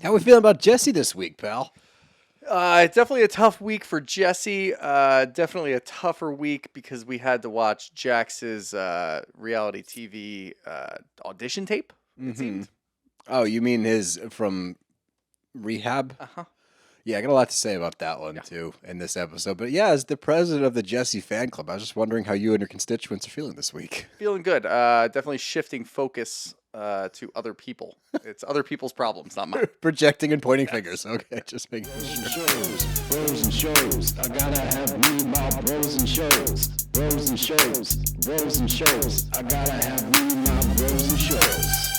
How we feeling about Jesse this week, pal? Definitely a tough week for Jesse. Definitely a tougher week because we had to watch Jax's reality TV audition tape, it seemed. Oh, you mean his from rehab? Uh-huh. Yeah, I got a lot to say about that one too in this episode. But yeah, as the president of the Jesse fan club, I was just wondering how you and your constituents are feeling this week. Feeling good. Definitely shifting focus to other people. It's other people's problems, not mine. Projecting and pointing fingers. Okay, just making sure. Bros and shows. I gotta have me my bros and shows. Bros and shows. Bros and shows. I gotta have me my bros and shows.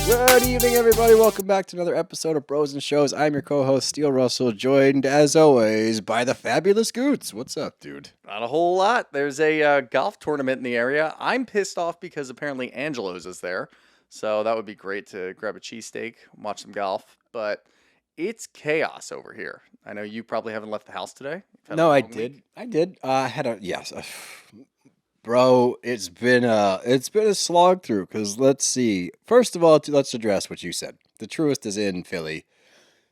Good evening, everybody. Welcome back to another episode of Bros and Shows. I'm your co-host, Steele Russell, joined, as always, by the fabulous Goots. What's up, dude? Not a whole lot. There's a golf tournament in the area. I'm pissed off because apparently Angelo's is there. So that would be great to grab a cheesesteak, watch some golf. But it's chaos over here. I know you probably haven't left the house today. No, I did. I did. I had a yes. Bro, it's been a slog through because let's see. First of all, let's address what you said. The Truest is in Philly.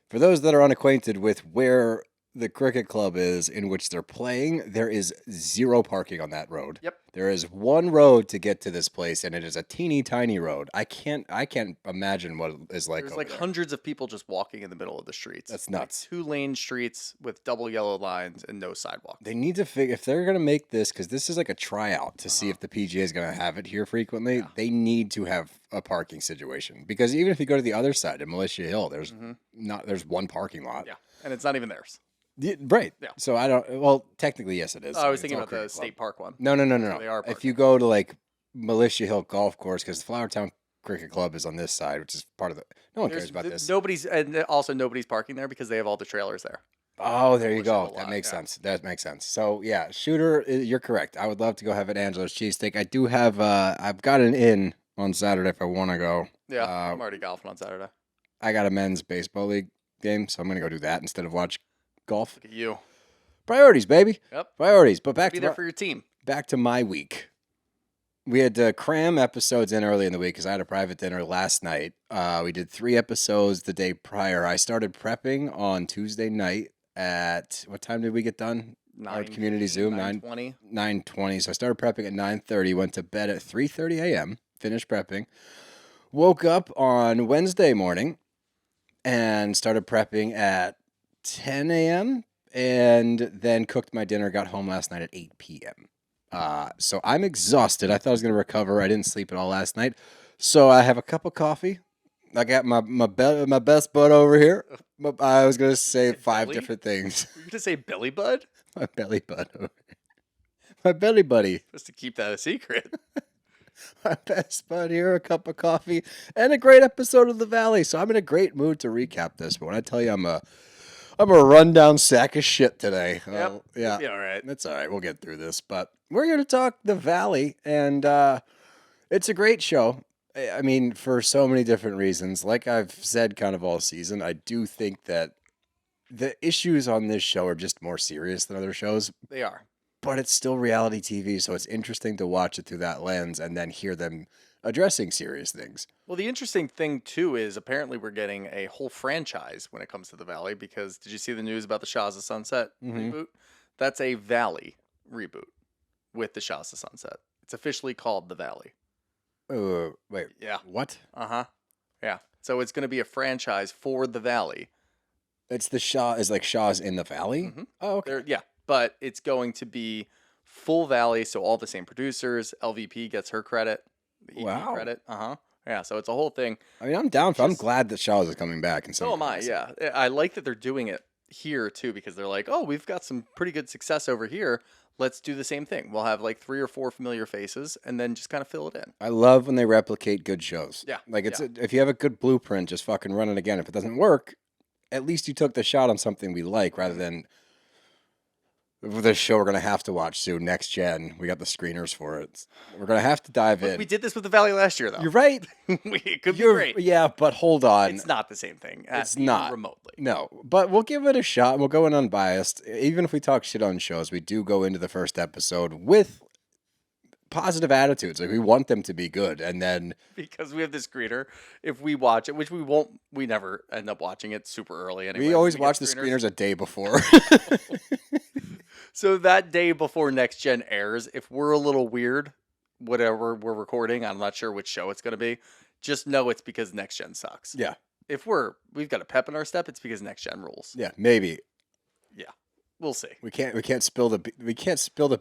For those that are unacquainted with where the cricket club is in which they're playing, there is zero parking on that road. Yep. There is one road to get to this place, and it is a teeny tiny road. I can't imagine what it is like. There's like there. hundreds of people just walking in the middle of the streets. That's nuts. Like 2-lane streets with double yellow lines and no sidewalks. They need to figure if they're gonna make this because this is like a tryout to see if the PGA is gonna have it here frequently. Yeah. They need to have a parking situation because even if you go to the other side in Militia Hill, there's one parking lot. Yeah, and it's not even theirs. Right. Yeah. So I don't. Well, technically, yes, it is. Oh, I was It's thinking all about the cricket club. state park one. No. they are If you go to like Militia Hill Golf Course, because the Flowertown Cricket Club is on this side, which is part of the. No one cares about this. Nobody's parking there because they have all the trailers there. Oh, there you Which is a go. lot, That makes yeah. sense. That makes sense. So yeah, Shooter, you're correct. I would love to go have an Angelo's cheesesteak. I do have. I've got an in on Saturday if I want to go. Yeah, I'm already golfing on Saturday. I got a men's baseball league game, so I'm gonna go do that instead of watch golf. Look at you. Priorities, baby. Yep. Priorities. But back Be to there for your team. back to my week. We had to cram episodes in early in the week because I had a private dinner last night. We did 3 episodes the day prior. I started prepping on Tuesday night at what time did we get done? Our community Zoom 9:20. 9:20. So I started prepping at 9:30. Went to bed at 3:30 a.m. Finished prepping. Woke up on Wednesday morning and started prepping at 10 a.m. and then cooked my dinner. Got home last night at 8 p.m. So I'm exhausted. I thought I was going to recover. I didn't sleep at all last night. So I have a cup of coffee. I got my best bud over here. I was going to say 5 belly? different things. Were you gonna say Billy Bud? My belly bud over here. My belly buddy. Just to keep that a secret. My best bud here, a cup of coffee, and a great episode of The Valley. So I'm in a great mood to recap this. But when I tell you I'm a rundown sack of shit today. Yep. Yeah. Yeah, all right. It's all right. We'll get through this. But we're here to talk The Valley, and it's a great show. I mean, for so many different reasons. Like I've said kind of all season, I do think that the issues on this show are just more serious than other shows, They are. but it's still reality TV, so it's interesting to watch it through that lens and then hear them addressing serious things. Well, the interesting thing too is apparently we're getting a whole franchise when it comes to the Valley because did you see the news about the Shahs of Sunset reboot? That's a Valley reboot with the Shahs of Sunset. It's officially called the Valley. Wait. Yeah. What? Uh-huh. Yeah. So it's going to be a franchise for the Valley. It's the Shaw is like Shaw's in the Valley? Mhm. Oh, okay. Yeah, but it's going to be full Valley, so all the same producers. LVP gets her credit, the EP Wow. credit. Yeah, so it's a whole thing. I mean, I'm down for I'm Just- glad that Shaw's is coming back. And So am I. Yeah, I like that they're doing it here too because they're like, oh, we've got some pretty good success over here. Let's do the same thing. We'll have like 3 or 4 familiar faces and then just kind of fill it in. I love when they replicate good shows. Yeah, Like it's yeah. if you have a good blueprint, just fucking run it again. If it doesn't work, at least you took the shot on something we like rather than this show we're gonna have to watch soon. Next Gen, we got the screeners for it. We're gonna have to dive in. We did this with the Valley last year, though. You're right. It could be great. Yeah, but hold on. It's not the same thing. It's even not. remotely. No, but we'll give it a shot. And we'll go in unbiased. Even if we talk shit on shows, we do go into the first episode with positive attitudes. Like we want them to be good, and then Because we have this screener. If we watch it, which we won't, we never end up watching it super early anyway. we when always get watch the screeners a day before. So that day before Next Gen airs, if we're a little weird, whatever we're recording, I'm not sure which show it's going to be, just know it's because Next Gen sucks. Yeah, If we've got a pep in our step, it's because Next Gen rules. yeah, maybe. Yeah. We'll see. We can't spill the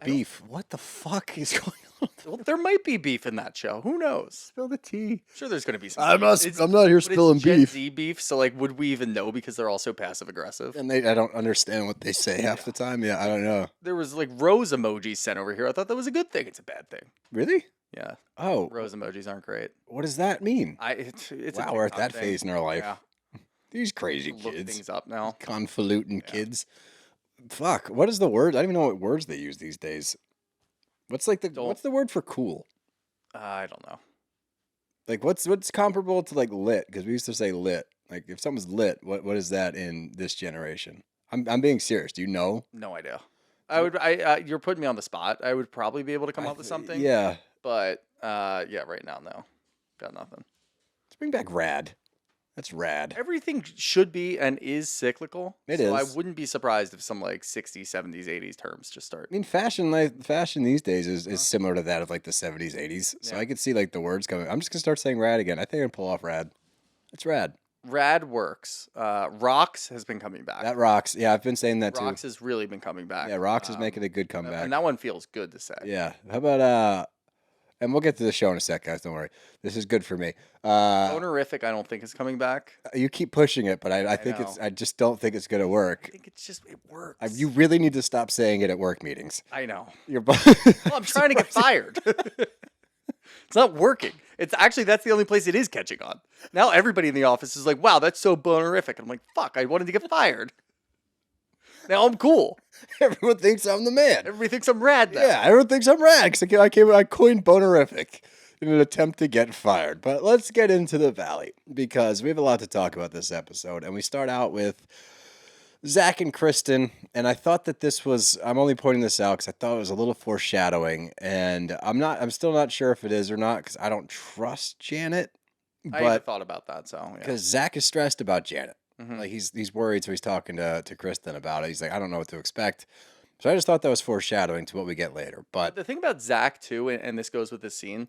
beef. What the fuck is going on? Well, there might be beef in that show. Who knows? Spill the tea. Sure, there's going to be some. I'm beef. It's- not here but spilling it's Gen beef. Z beef, so like, would we even know because they're also passive aggressive? And I don't understand what they say half the time. Yeah, I don't know. There was like rose emojis sent over here. I thought that was a good thing. It's a bad thing. Really? Yeah, Oh, rose emojis aren't great. what does that mean? It's a Wow, we're at TikTok that thing. phase in our life. Yeah, These crazy look kids, things up now. convoluting kids. Fuck, what is the word? I don't even know what words they use these days. What's the word for cool? I don't know. Like what's comparable to like lit? Because we used to say lit. Like if someone's lit, what is that in this generation? I'm being serious. Do you know? No idea. You're putting me on the spot. I would probably be able to come up with something. Yeah. But yeah, right now, no, got nothing. Let's bring back rad. That's rad. Everything should be and is cyclical. It so is. I wouldn't be surprised if some like 60s, 70s, 80s terms just start. I mean, fashion these days is similar to that of like the 70s, 80s. So Yeah. I could see like the words coming. I'm just gonna start saying rad again. I think I'm gonna pull off rad. It's rad. Rad works. Rocks has been coming back. That rocks. Yeah, I've been saying that too. Rocks has really been coming back. Yeah, rocks is making a good comeback. And that one feels good to say. Yeah. How about and we'll get to the show in a sec, guys. Don't worry. This is good for me. Bonerific, I don't think is coming back. You keep pushing it, but I think know. I just don't think it's gonna work. I think it works. You really need to stop saying it at work meetings. I know. You're Well, I'm trying to get fired. It's not working. It's actually, that's the only place it is catching on. Now everybody in the office is like, wow, that's so bonerific. I'm like, fuck, I wanted to get fired. Now I'm cool. Everyone thinks I'm the man. Everybody thinks I'm rad now. Yeah, everyone thinks I'm rad because I coined bonerific in an attempt to get fired. But let's get into the Valley because we have a lot to talk about this episode. And we start out with Zack and Kristen. And I thought that I'm only pointing this out because I thought it was a little foreshadowing. And I'm still not sure if it is or not because I don't trust Janet. I even But thought about that, so yeah. because Zack is stressed about Janet. Mhm. Like he's worried, so he's talking to Kristen about it. He's like, I don't know what to expect. So I just thought that was foreshadowing to what we get later. But The thing about Zack, too, and this goes with this scene,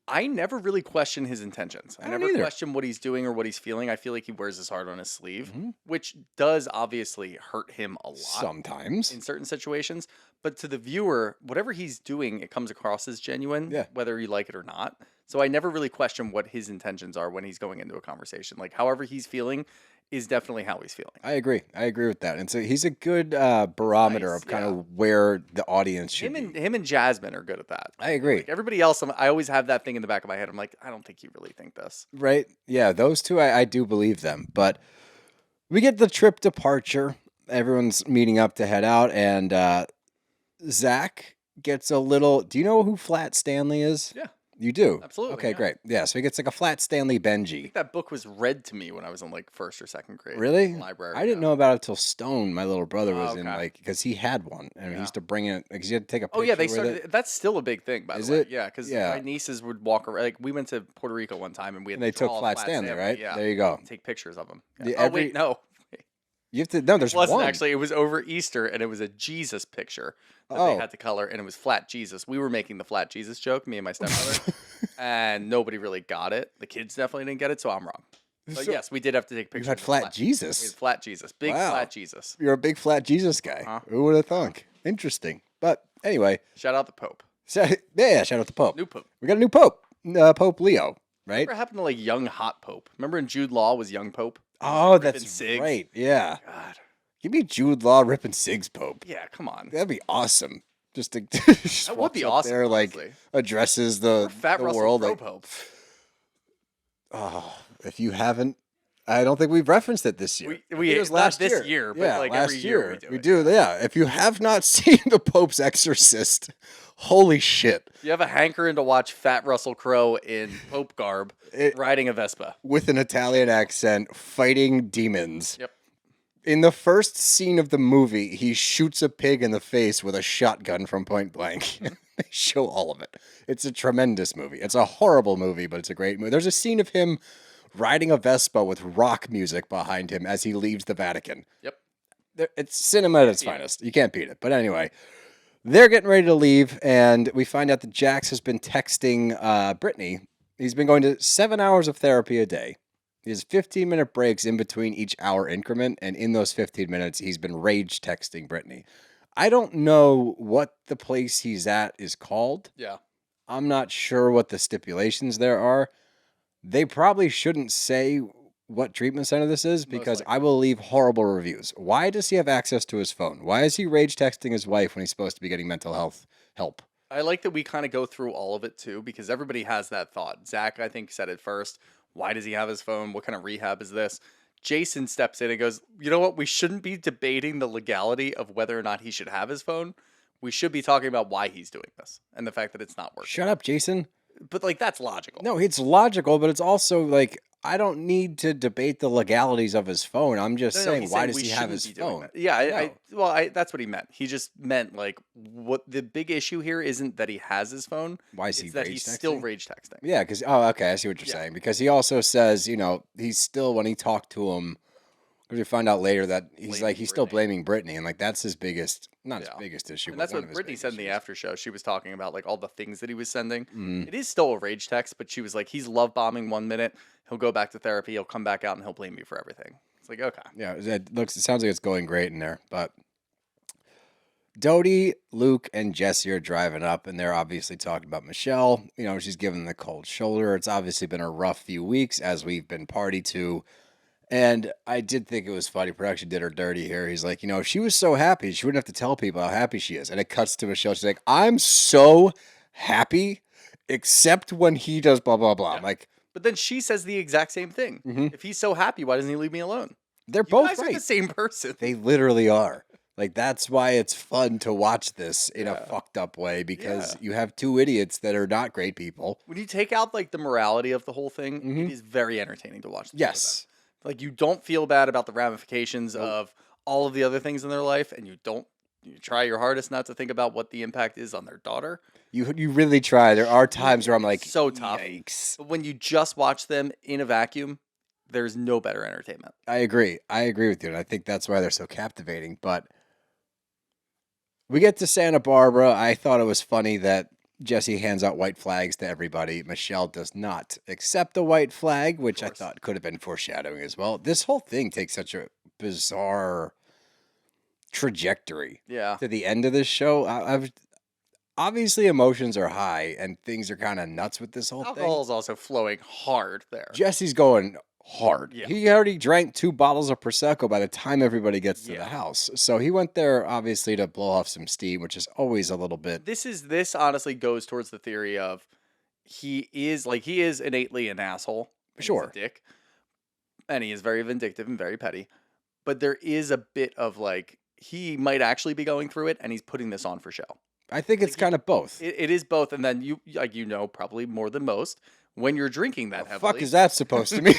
I never really question his intentions. I don't never either. question what he's doing or what he's feeling. I feel like he wears his heart on his sleeve, Mhm. which does obviously hurt him a lot sometimes, in certain situations. But to the viewer, whatever he's doing, it comes across as genuine, Yeah. whether you like it or not. So I never really question what his intentions are when he's going into a conversation. Like, however he's feeling is definitely how he's feeling. I agree. I agree with that. And so he's a good barometer Nice, of kind yeah. of where the audience should be. Him and Jasmine are good at that. I agree. Like everybody else, I always have that thing in the back of my head. I'm like, I don't think you really think this. Right? Yeah, those two, I do believe them. But we get the trip departure. Everyone's meeting up to head out. And Zack gets a little. Do you know who Flat Stanley is? Yeah. You do? Absolutely, Okay, yeah. great. Yeah, so he gets like a Flat Stanley I Benji. think that book was read to me when I was in like first or second grade. Really? in the library. I didn't know about it till Stone, my little brother, was in okay. like, because he had one. And he Yeah. used to bring it, because he had to take a picture Oh yeah, they with started. it. That's still a big thing, by Is the way. it? Yeah, because Yeah. my nieces would walk around. Like we went to Puerto Rico one time, and we had And they to took draw a Flat Stanley, right? Yeah, There you go. take pictures of them. The- Oh every- wait, no, You have to, no, there's it wasn't one. actually. It was over Easter, and it was a Jesus picture that Oh. they had to color, and it was flat Jesus. We were making the flat Jesus joke, me and my stepmother, and nobody really got it. The kids definitely didn't get it, so I'm wrong. But So- yes, we did have to take You pictures. had of Flat We had Jesus. flat Jesus, big Wow. flat Jesus. You're a big Flat Jesus guy. Uh-huh. Who would have thunk? Interesting. But anyway, Shout out the Pope, so, yeah, shout out to Pope. new Pope. We got a new Pope, Pope Leo, right? Whatever happened to like young hot Pope? Remember when Jude Law was young Pope? Oh, Ripping that's cigs. right. Yeah. God, Give me Jude Law ripping cigs Pope. yeah, come on. That'd be awesome. Just to That would be awesome. There, like honestly. addresses the, Fat the Russell world. Crowe Like, Pope. oh, if you haven't, I don't think we've referenced it this year. I We think it was not this year, but yeah, like last every year we do it. Yeah. If you have not seen The Pope's Exorcist, holy shit! You have a hankering to watch Fat Russell Crowe in Pope garb It- riding a Vespa. With an Italian accent, fighting demons. Yep. In the first scene of the movie, he shoots a pig in the face with a shotgun from point blank. They show all of it. It's a tremendous movie. It's a horrible movie, but it's a great movie. There's a scene of him riding a Vespa with rock music behind him as he leaves the Vatican. Yep. It's cinema at its finest. You can't beat it. But anyway, they're getting ready to leave, and we find out that Jax has been texting Britany. He's been going to 7 hours of therapy a day. He has 15-minute breaks in between each hour increment, and in those 15 minutes, he's been rage texting Britany. I don't know what the place he's at is called. Yeah. I'm not sure what the stipulations there are. They probably shouldn't say what treatment center this is because I will leave horrible reviews. Why does he have access to his phone? Why is he rage texting his wife when he's supposed to be getting mental health help? I like that we kind of go through all of it too, because everybody has that thought. Zach, I think, said it first. Why does he have his phone? What kind of rehab is this? Jason steps in and goes, you know what? We shouldn't be debating the legality of whether or not he should have his phone. We should be talking about why he's doing this and the fact that it's not working. Shut up, Jason. But like, that's logical. No, it's logical, but it's also like, I don't need to debate the legalities of his phone. I'm just saying, why does he have his phone? Yeah, that's what he meant. He just meant like, what the big issue here isn't that he has his phone. Why is he that he's still rage texting? Yeah, because, okay, I see what you're saying. Because he also says, he's still, when he talked to him, because we find out later that he's still blaming Britany, and like that's his biggest, not his biggest issue. And that's what Britany said in the after show. She was talking about like all the things that he was sending. It is still a rage text, but she was like, he's love bombing 1 minute, he'll go back to therapy, he'll come back out, and he'll blame me for everything. It's like, okay, yeah, it sounds like it's going great in there, but Doute, Luke, and Jesse are driving up, and they're obviously talking about Michelle. She's giving the cold shoulder. It's obviously been a rough few weeks as we've been party to. And I did think it was funny. Production did her dirty here. He's like, if she was so happy, she wouldn't have to tell people how happy she is. And it cuts to Michelle. She's like, I'm so happy, except when he does blah, blah, blah. Yeah. I'm like, but then she says the exact same thing. If he's so happy, why doesn't he leave me alone? They're both guys are the same person. They literally are. Like, that's why it's fun to watch this in a fucked up way, because you have two idiots that are not great people. When you take out like the morality of the whole thing, it is very entertaining to watch. Yes. Like, you don't feel bad about the ramifications of all of the other things in their life, and you try your hardest not to think about what the impact is on their daughter. You really try. There are times where I'm like, so tough. Yikes. But when you just watch them in a vacuum, there's no better entertainment. I agree with you, and I think that's why they're so captivating. But we get to Santa Barbara. I thought it was funny that Jesse hands out white flags to everybody. Michelle does not accept a white flag, which I thought could have been foreshadowing as well. This whole thing takes such a bizarre trajectory to the end of this show. Obviously, emotions are high and things are kind of nuts with this whole thing. Alcohol is also flowing hard there. Jesse's going hard. Yeah. He already drank 2 bottles of Prosecco by the time everybody gets to the house. So he went there, obviously, to blow off some steam, which is always a little bit... This honestly goes towards the theory of he is innately an asshole. Sure. He's a dick. And he is very vindictive and very petty. But there is a bit of, like, he might actually be going through it, and he's putting this on for show. I think it's kind of both. It is both. And then you probably more than most, when you're drinking that heavily. Fuck is that supposed to mean?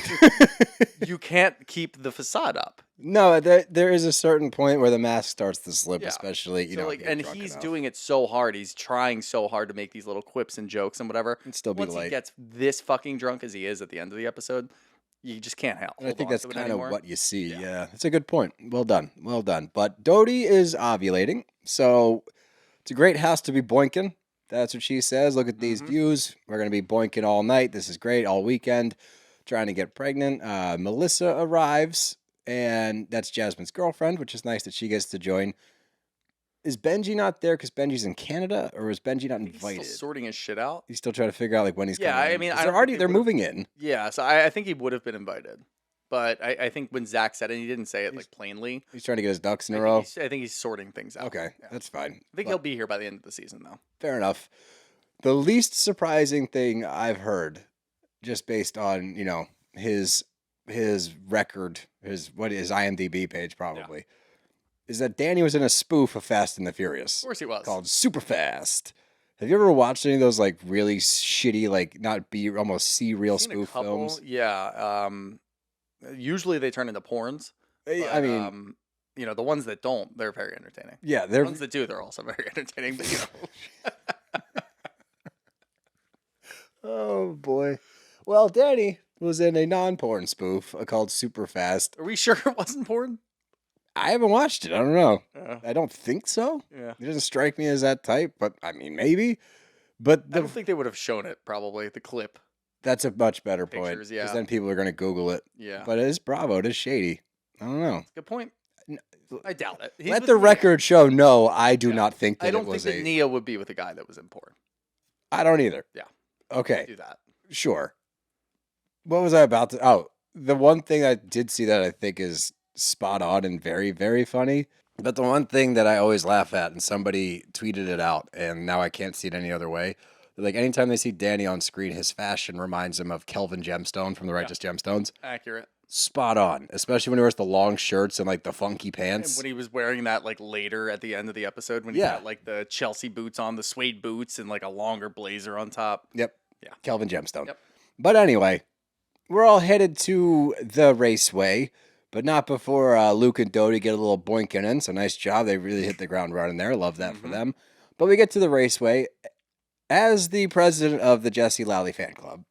You can't keep the facade up. No, there is a certain point where the mask starts to slip, especially, and he's doing it so hard. He's trying so hard to make these little quips and jokes and whatever. And still be Once he gets this fucking drunk as he is at the end of the episode, you just can't help. I think that's kind of what you see. Yeah, that's a good point. Well done. But Doute is ovulating, so it's a great house to be boinking. That's what she says. Look at these views. We're going to be boinking all night. This is great. All weekend. Trying to get pregnant. Melissa arrives, and that's Jasmine's girlfriend, which is nice that she gets to join. Is Benji not there because Benji's in Canada, or is Benji not invited? He's still sorting his shit out. He's still trying to figure out like when he's coming. I mean, they're moving in. Yeah, so I think he would have been invited. But I think when Zack said it, he didn't say it like plainly. He's trying to get his ducks in a row. I think he's sorting things out. Okay, that's fine. I think he'll be here by the end of the season, though. Fair enough. The least surprising thing I've heard, just based on his record, his IMDb page probably, is that Danny was in a spoof of Fast and the Furious. Of course he was. Called Super Fast. Have you ever watched any of those like really shitty, like not B, almost C-real spoof films? Yeah. Usually they turn into porns. But, I mean, the ones that don't, they're very entertaining. Yeah, The ones that do, they're also very entertaining. But Oh, boy. Well, Danny was in a non-porn spoof called Super Fast. Are we sure it wasn't porn? I haven't watched it. I don't know. Yeah. I don't think so. Yeah. It doesn't strike me as that type, but I mean, maybe. But I don't think they would have shown it, probably, the clip. that's a much better point. Pictures, Because yeah. then people are going to Google it. Yeah. But it is Bravo. It is shady. I don't know. Good point. I doubt it. He's Let with the Nia. record show, no, I do Yeah. not think that I don't it think was that a... Nia would be with a guy that was in porn. I don't either. Yeah. Okay. Do that. Sure. What was I about to... Oh, the one thing I did see that I think is spot on and very, very funny, but the one thing that I always laugh at, and somebody tweeted it out, and now I can't see it any other way, like anytime they see Danny on screen, his fashion reminds them of Kelvin Gemstone from the Righteous Gemstones. Accurate. Spot on, especially when he wears the long shirts and like the funky And pants. when he was wearing that like later at the end of the episode when he Yeah. got like the Chelsea boots on, the suede boots, and like a longer blazer on top. Yep. Yeah. Kelvin Gemstone. Yep. But anyway, we're all headed to the raceway, but not before Luke and Doute get a little boinking in. So nice job. They really hit the ground running there. Love that for them. But we get to the raceway. As the president of the Jesse Lally fan club,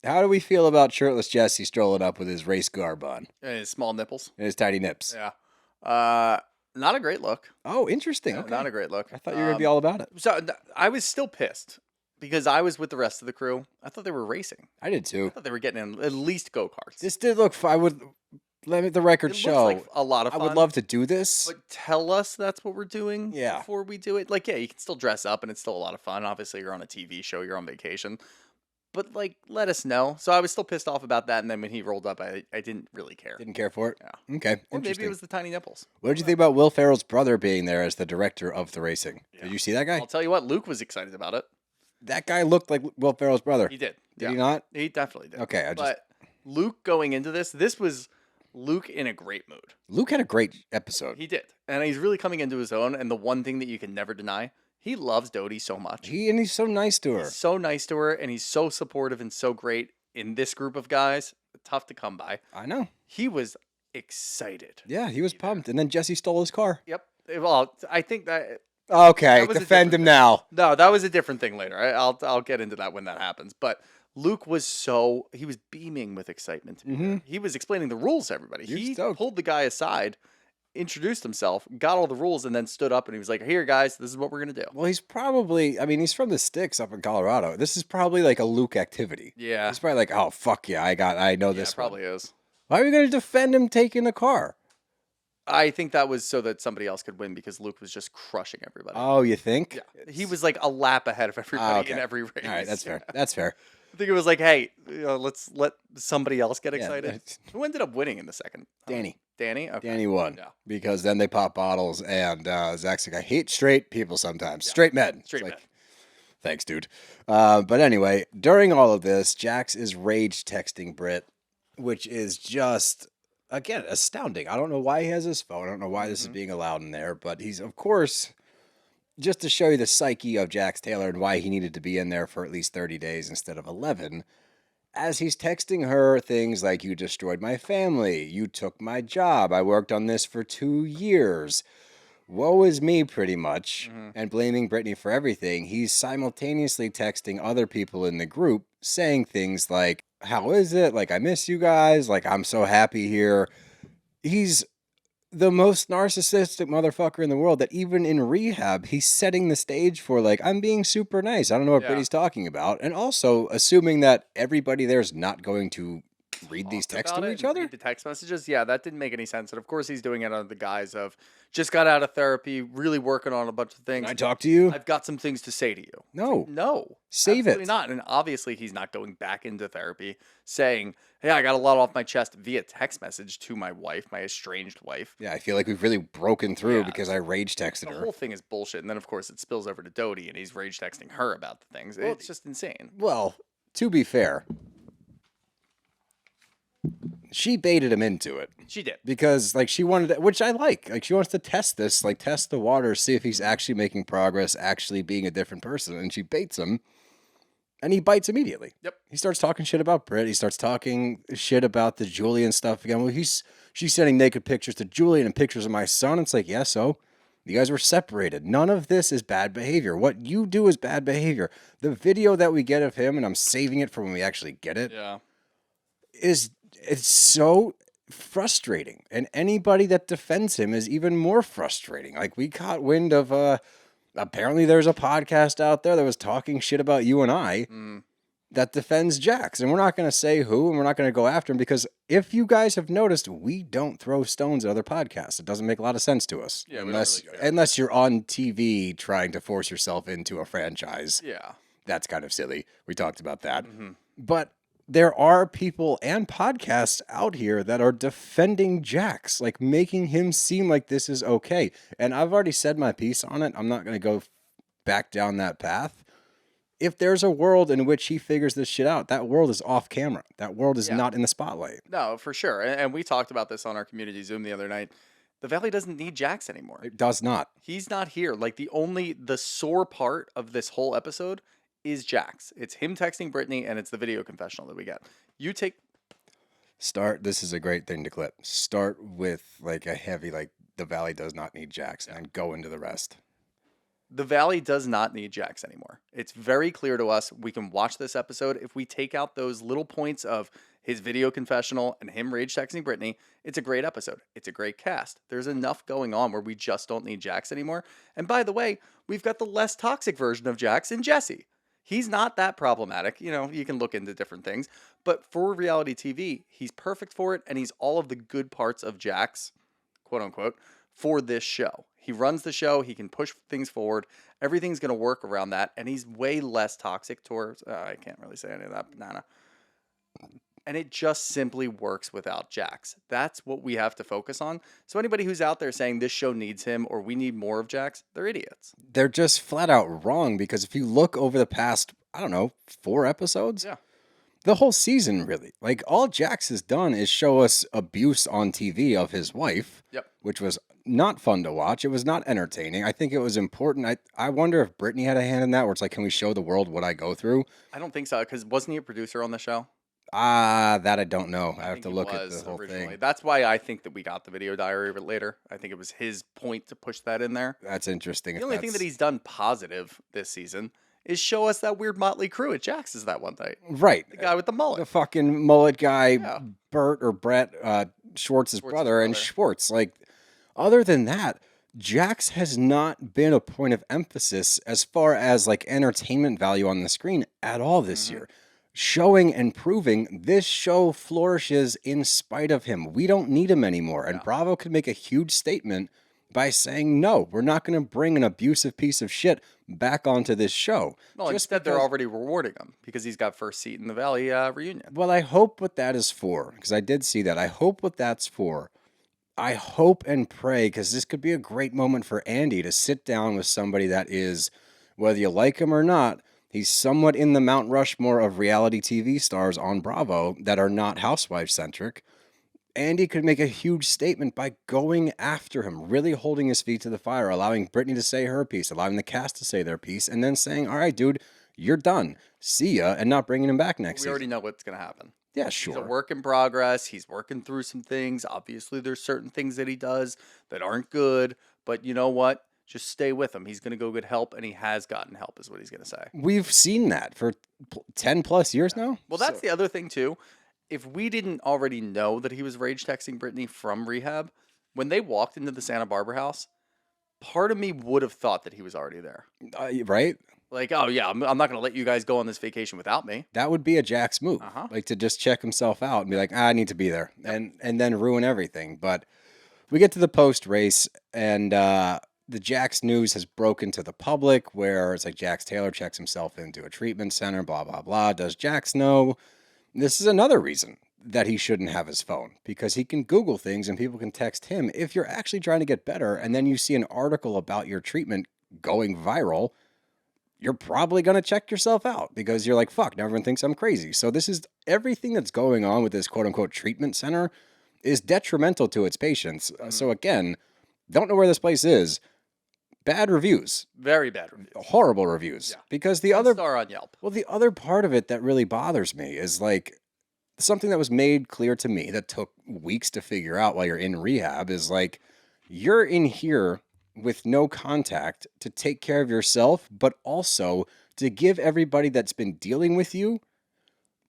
how do we feel about shirtless Jesse strolling up with his race garb on And his small nipples. and his tiny nips? Yeah. Not a great look. Oh, interesting. Yeah, Okay. Not a great look. I thought you were going to be all about it. So I was still pissed because I was with the rest of the crew. I thought they were racing. I did too. I thought they were getting in at least go-karts. This did look fun. I would let me the record It looks show. like a lot of I fun. would love to do this. But tell us that's what we're doing Yeah. before we do it. Like, yeah, you can still dress up and it's still a lot of fun. Obviously, you're on a TV show, you're on vacation. But, like, let us know. So I was still pissed off about that. And then when he rolled up, I didn't really care. Didn't care for it. Yeah. Okay. Or maybe Interesting. it was the tiny nipples. What did you think about Will Ferrell's brother being there as the director of the racing? Yeah. Did you see that guy? I'll tell you what, Luke was excited about it. That guy looked like Will Ferrell's brother. He did. Did he not? He definitely did. Okay, But Luke going into this was Luke in a great mood. Luke had a great episode. He did. And he's really coming into his own. And the one thing that you can never deny, he loves Doute so much. He's so nice to her. He's so nice to her, and he's so supportive and so great in this group of guys. Tough to come by. I know. He was excited. Yeah, he was pumped. And then Jesse stole his car. Yep. Well, I think that Okay, That was a defend him different now. no, that was a different thing later. I'll get into that when that happens. But Luke was he was beaming with excitement. To be there. He was explaining the rules to everybody. He was He stoked. pulled the guy aside, introduced himself, got all the rules, and then stood up and he was like, "Here, guys, this is what we're gonna do." Well, he's probably, I mean, he's from the sticks up in Colorado. This is probably like a Luke activity. Yeah, He's probably like, oh, fuck yeah, I know yeah, this it probably is. Why are we going to defend him taking the car? I think that was so that somebody else could win because Luke was just crushing everybody. Oh, you think? Yeah, he was like a lap ahead of everybody in okay. every race. All right, that's fair. That's fair. I think it was like, hey, let's let somebody else get Yeah, excited. that's- Who ended up winning in the second? Danny. Danny? Okay. Danny won. Yeah. Because then they pop bottles, and Zach's like, I hate straight people sometimes. Straight men. It's Straight like, men. thanks, dude. But anyway, during all of this, Jax is rage texting Brit, which is just, again, astounding. I don't know why he has his phone. I don't know why this is being allowed in there, but he's, of course, just to show you the psyche of Jax Taylor and why he needed to be in there for at least 30 days instead of 11. As he's texting her things like, you destroyed my family, you took my job, I worked on this for 2 years, woe is me pretty much, and blaming Britany for everything, he's simultaneously texting other people in the group saying things like, how is it? Like, I miss you guys, like, I'm so happy here. He's the most narcissistic motherfucker in the world that even in rehab, he's setting the stage for, like, I'm being super nice. I don't know what Yeah. Britney's talking about. And also assuming that everybody there's not going to read these Talked texts about to it each and other. read the text messages. Yeah, that didn't make any sense. And of course, he's doing it under the guise of just got out of therapy, really working on a bunch of things. Can I talk to you? I've got some things to say to you. No. No. Save absolutely it. not. And obviously, he's not going back into therapy saying, hey, I got a lot off my chest via text message to my wife, my estranged wife. Yeah, I feel like we've really broken through Yeah. because I rage texted The her. whole thing is bullshit. And then, of course, it spills over to Doute and he's rage texting her about the things. It's just insane. Well, to be fair, she baited him into it. She did. Because, like, she wanted to, which I like. Like, she wants to test this, like, test the water, see if he's actually making progress, actually being a different person. And she baits him, and he bites immediately. Yep. He starts talking shit about Britt. He starts talking shit about the Julian stuff again. Well, she's sending naked pictures to Julian and pictures of my son. It's like, yeah, so You guys were separated. None of this is bad behavior. What you do is bad behavior. The video that we get of him, and I'm saving it for when we actually get it, Yeah. it's so frustrating. And anybody that defends him is even more frustrating. Like, we caught wind of apparently there's a podcast out there that was talking shit about you and I that defends Jax. And we're not going to say who, and we're not going to go after him, because if you guys have noticed, we don't throw stones at other podcasts. It doesn't make a lot of sense to us. Yeah, we don't really care. Unless you're on TV trying to force yourself into a franchise. Yeah. That's kind of silly. We talked about that. But there are people and podcasts out here that are defending Jax, like making him seem like this is okay. And I've already said my piece on it. I'm not going to go back down that path. If there's a world in which he figures this shit out, that world is off camera. That world is not in the spotlight. No, for sure. And we talked about this on our community Zoom the other night. The Valley doesn't need Jax anymore. It does not. He's not here. Like, the sore part of this whole episode is Jax. It's him texting Britany, and it's the video confessional that we get. This is a great thing to clip. Start with like a heavy, like, the Valley does not need Jax, and go into the rest. The Valley does not need Jax anymore. It's very clear to us. We can watch this episode. If we take out those little points of his video confessional and him rage texting Britany, it's a great episode. It's a great cast. There's enough going on where we just don't need Jax anymore. And by the way, we've got the less toxic version of Jax in Jesse. He's not that problematic. You know, you can look into different things. But for reality TV, he's perfect for it, and he's all of the good parts of Jax, quote unquote, for this show. He runs the show. He can push things forward. Everything's going to work around that. And he's way less toxic towards... I can't really say any of that. Banana. And it just simply works without Jax. That's what we have to focus on. So anybody who's out there saying this show needs him or we need more of Jax, they're idiots. They're just flat out wrong, because if you look over the past, 4 episodes... Yeah. The whole season, really. Like, all Jax has done is show us abuse on TV of his wife, which was not fun to watch. It was not entertaining. I think it was important. I wonder if Britany had a hand in that, where it's like, can we show the world what I go through? I don't think so, because wasn't he a producer on the show? That I don't know. I have to he look at was the whole originally. thing. That's why I think that we got the video diary a bit later. I think it was his point to push that in there. That's interesting. The only thing that he's done positive this season is show us that weird motley crew at Jax's that one night. Right. The guy with the mullet. The fucking mullet guy, Bert or Brett, Schwartz's brother, and Schwartz. Like, other than that, Jax has not been a point of emphasis as far as like entertainment value on the screen at all this year. Showing and proving this show flourishes in spite of him. We don't need him anymore. And Bravo could make a huge statement by saying, no, we're not going to bring an abusive piece of shit back onto this show. Well, instead they're already rewarding him because he's got first seat in the Valley reunion. Well, I hope what that is for, because I did see that. I hope what that's for. I hope and pray, because this could be a great moment for Andy to sit down with somebody that is, whether you like him or not, he's somewhat in the Mount Rushmore of reality TV stars on Bravo that are not housewife-centric. Andy could make a huge statement by going after him, really holding his feet to the fire, allowing Britany to say her piece, allowing the cast to say their piece, and then saying, all right, dude, you're done. See ya, and not bringing him back next season. We already know what's going to happen. Yeah, sure. He's a work in progress. He's working through some things. Obviously, there's certain things that he does that aren't good, but you know what? Just stay with him. He's going to go get help, and he has gotten help, is what he's going to say. We've seen that for 10 plus years now. Well, that's the other thing, too. If we didn't already know that he was rage texting Britany from rehab, when they walked into the Santa Barbara house, part of me would have thought that he was already there. Right? Like, oh, yeah, I'm not going to let you guys go on this vacation without me. That would be a Jax move. Like, to just check himself out and be like, I need to be there. Yep. And then ruin everything. But we get to the post-race, and the Jax news has broken to the public, where it's like Jax Taylor checks himself into a treatment center, blah, blah, blah. Does Jax know? This is another reason that he shouldn't have his phone, because he can Google things and people can text him. If you're actually trying to get better and then you see an article about your treatment going viral, you're probably going to check yourself out, because you're like, fuck, now everyone thinks I'm crazy. So this is everything that's going on with this quote unquote treatment center is detrimental to its patients. So again, don't know where this place is. Bad reviews. Very bad reviews. Horrible reviews. Yeah. Because the other star on Yelp. Well, the other part of it that really bothers me is like something that was made clear to me that took weeks to figure out while you're in rehab is like, you're in here with no contact to take care of yourself, but also to give everybody that's been dealing with you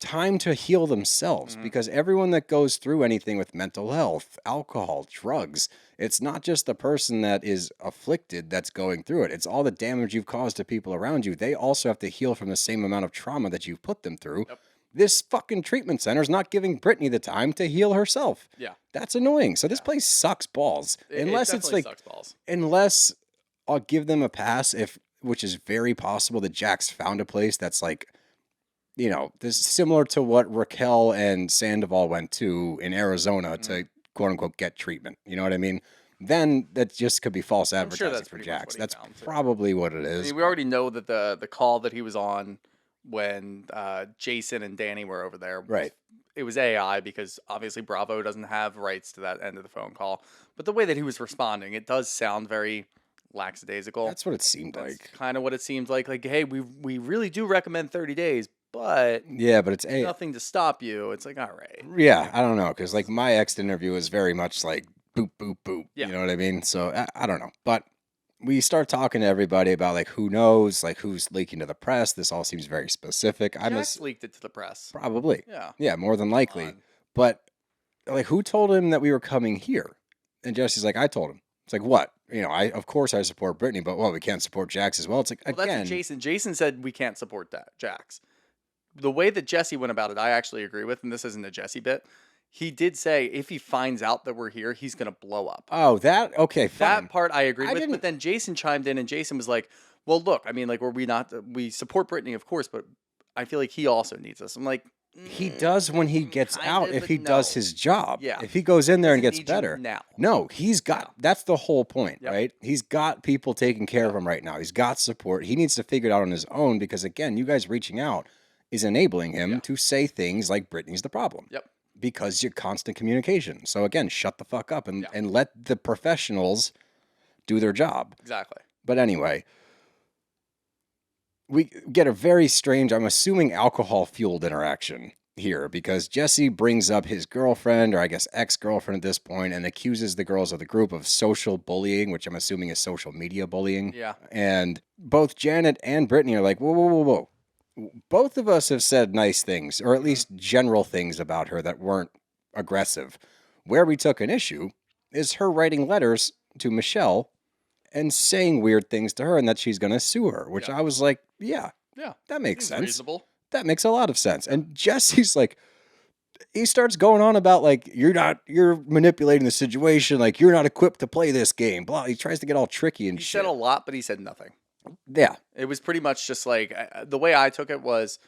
time to heal themselves, because everyone that goes through anything with mental health, alcohol, drugs, it's not just the person that is afflicted that's going through it. It's all the damage you've caused to people around you. They also have to heal from the same amount of trauma that you've put them through. Yep. This fucking treatment center is not giving Britany the time to heal herself. Yeah. That's annoying. So this place sucks balls. Unless it's like, sucks balls. unless I'll give them a pass, which is very possible that Jack's found a place that's like, this is similar to what Raquel and Sandoval went to in Arizona to quote unquote get treatment. You know what I mean? Then that just could be false sure advertising that's for pretty much Jax. what he That's found, too. probably what it I is. mean, we already know that the call that he was on when Jason and Danny were over there, Right. It was AI because obviously Bravo doesn't have rights to that end of the phone call. But the way that he was responding, it does sound very lackadaisical. That's what it seemed That's like. kind of what it seems like. Like, hey, we really do recommend 30 days, but Yeah, but it's nothing to stop you. It's like, all right. Yeah, I don't know, because like my ex interview was very much like boop boop boop. Yeah. You know what I mean? So I don't know, but we start talking to everybody about like who knows, like who's leaking to the press. This all seems very specific. Jax leaked it to the press. Probably. Yeah. Yeah, more than likely. on. But like, who told him that we were coming here? And Jesse's like, I told him. It's like, what? Of course I support Britany, but we can't support Jax as well. It's like, Well, that's again, what Jason said we can't support that, Jax. The way that Jesse went about it, I actually agree with, and this isn't a Jesse bit. He did say if he finds out that we're here, he's going to blow up. okay, fine. That part I agreed I with, didn't- but then Jason chimed in, and Jason was like, well, look, I mean, like, we support Britany, of course, but I feel like he also needs us. I'm like, He does when he gets kinda, out, if but he does no. his job. Yeah. If he goes in there and Doesn't gets need you better. now. No, he's got, that's the whole point, Yep. right? He's got people taking care of him right now. He's got support. He needs to figure it out on his own because, again, you guys reaching out is enabling him to say things like Britany's the problem. Yep. Because you're constant communication. So, again, shut the fuck up and let the professionals do their job. Exactly. But anyway, we get a very strange, I'm assuming alcohol-fueled interaction here because Jesse brings up his girlfriend, or I guess ex-girlfriend at this point, and accuses the girls of the group of social bullying, which I'm assuming is social media bullying. Yeah. And both Janet and Britany are like, whoa, whoa, whoa, whoa. Both of us have said nice things, or at least general things about her that weren't aggressive. Where we took an issue is her writing letters to Michelle and saying weird things to her and that she's going to sue her, which I was like, yeah, that makes Seems sense. reasonable. That makes a lot of sense. And Jesse's like, he starts going on about like, you're manipulating the situation. Like, you're not equipped to play this game. Blah. He tries to get all tricky and He shit. said a lot, but he said nothing. Yeah. It was pretty much just like the way I took it was,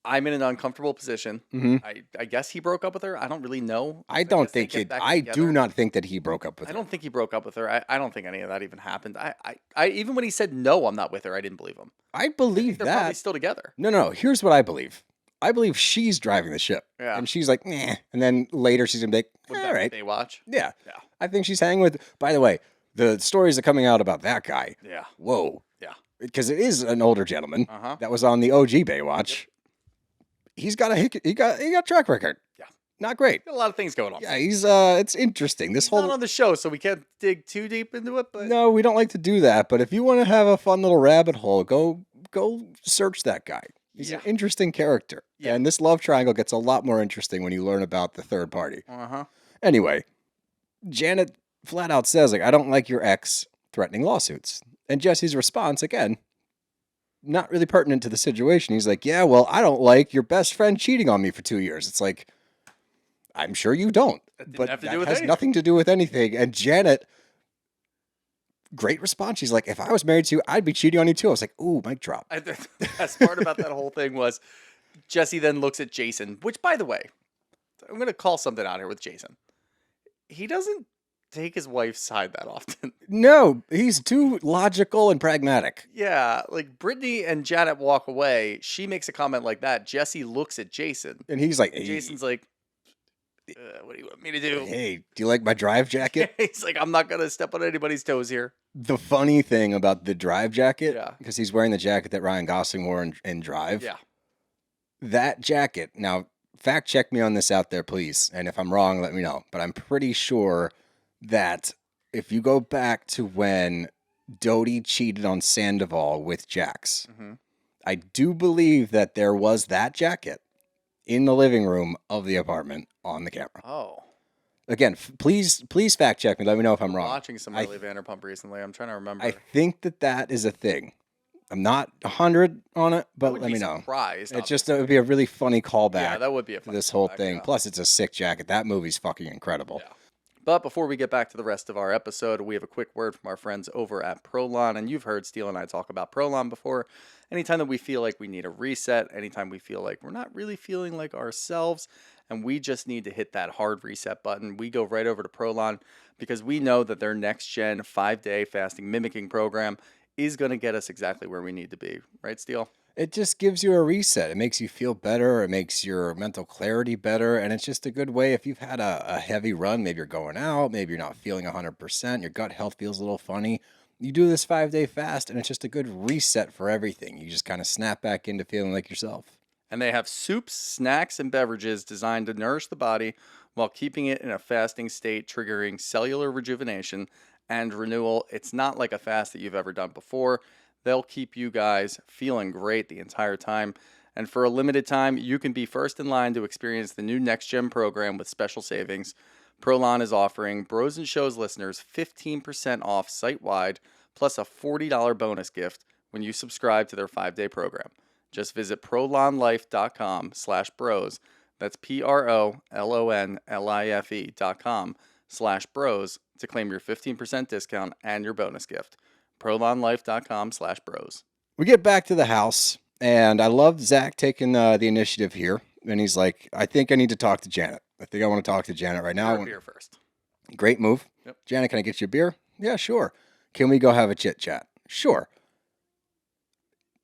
I'm in an uncomfortable position. I guess he broke up with her. I don't really know. I don't guess they think get it. back I together. do not think that he broke up with I her. don't think he broke up with her. I don't think any of that even happened. I even when he said no, I'm not with her, I didn't believe him. I believe They're probably that. still together. No. Here's what I believe. I believe she's driving the ship. Yeah. And she's like, nah. And then later she's going to be What like, about all right. Baywatch? Yeah. Yeah. I think she's hanging with. By the way, the stories are coming out about that guy. Yeah. Whoa. Yeah. Because it is an older gentleman Uh-huh. that was on the OG Baywatch. He's got a track record. Yeah. Not great. Got a lot of things going on. Yeah, it's interesting. This He's whole not on the show, so we can't dig too deep into it. But No, we don't like to do that, but if you want to have a fun little rabbit hole, go search that guy. He's an interesting character. Yeah. And this love triangle gets a lot more interesting when you learn about the third party. uh-huh. Anyway, Janet flat out says, like, I don't like your ex threatening lawsuits. And Jesse's response, again, not really pertinent to the situation. He's like, yeah, well, I don't like your best friend cheating on me for 2 years. It's like, I'm sure you don't. But have to that do with has anything. nothing to do with anything. And Janet, great response. She's like, if I was married to you, I'd be cheating on you too. I was like, ooh, mic drop. The best part about that whole thing was Jesse then looks at Jason, which, by the way, I'm going to call something out here with Jason. He doesn't take his wife's side that often. No, he's too logical and pragmatic. Yeah, like Britany and Janet walk away. She makes a comment like that. Jesse looks at Jason. And he's like, And hey, Jason's like, what do you want me to do? hey, do you like my drive jacket? He's like, I'm not going to step on anybody's toes here. The funny thing about the Drive jacket, Yeah. because he's wearing the jacket that Ryan Gosling wore in Drive. Yeah. That jacket, now, fact check me on this out there, please. And if I'm wrong, let me know. But I'm pretty sure that if you go back to when Doute cheated on Sandoval with Jax, I do believe that there was that jacket in the living room of the apartment on the camera. Oh. Again, please fact check me. Let me know if I'm wrong. Watching some Riley Vanderpump recently. I'm trying to remember. I think that is a thing. I'm not 100 on it, but let me know. Surprised, It's just, it would be a really funny callback. Yeah, that would be a to funny this whole callback, thing. yeah. Plus, it's a sick jacket. That movie's fucking incredible. Yeah. But before we get back to the rest of our episode, we have a quick word from our friends over at Prolon. And you've heard Steele and I talk about Prolon before. Anytime that we feel like we need a reset, anytime we feel like we're not really feeling like ourselves, and we just need to hit that hard reset button, we go right over to Prolon because we know that their next gen 5-day fasting mimicking program is going to get us exactly where we need to be. Right, Steele? It just gives you a reset. It makes you feel better. It makes your mental clarity better. And it's just a good way. If you've had a heavy run, maybe you're going out, maybe you're not feeling 100%, your gut health feels a little funny. You do this 5-day fast, and it's just a good reset for everything. You just kind of snap back into feeling like yourself. And they have soups, snacks, and beverages designed to nourish the body while keeping it in a fasting state, triggering cellular rejuvenation and renewal. It's not like a fast that you've ever done before. They'll keep you guys feeling great the entire time. And for a limited time, you can be first in line to experience the new Next Gen program with special savings. Prolon is offering Bros and Shows listeners 15% off site-wide, plus a $40 bonus gift when you subscribe to their 5-day program. Just visit prolonlife.com/bros. That's prolonlife.com/bros to claim your 15% discount and your bonus gift. prolonlife.com/bros. We get back to the house, and I love Zack taking the initiative here. And he's like, I think I need to talk to Janet. I think I want to talk to Janet right now. Beer first. Great move. Yep. Janet, can I get you a beer? Yeah, sure. Can we go have a chit chat? Sure.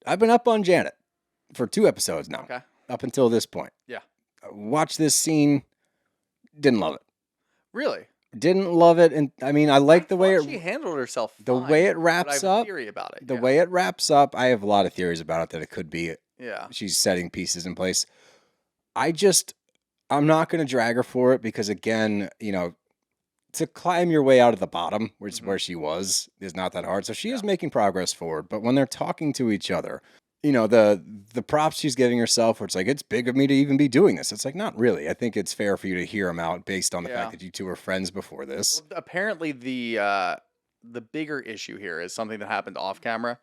I've been up on Janet for 2 episodes now. Okay. Up until this point. Yeah. Watched this scene. Didn't love it. Really? Didn't love it. And I mean, I like the way she handled herself fine, the way it but I wraps have a up. theory about it. The yeah. way it wraps up, I have a lot of theories about it that it could be Yeah. she's setting pieces in place. I'm not going to drag her for it because, again, to climb your way out of the bottom, which is where she was, is not that hard. So she is making progress forward. But when they're talking to each other, the props she's giving herself, where it's like, it's big of me to even be doing this. It's like, not really. I think it's fair for you to hear them out based on the fact that you two were friends before this. Well, apparently, the bigger issue here is something that happened off camera.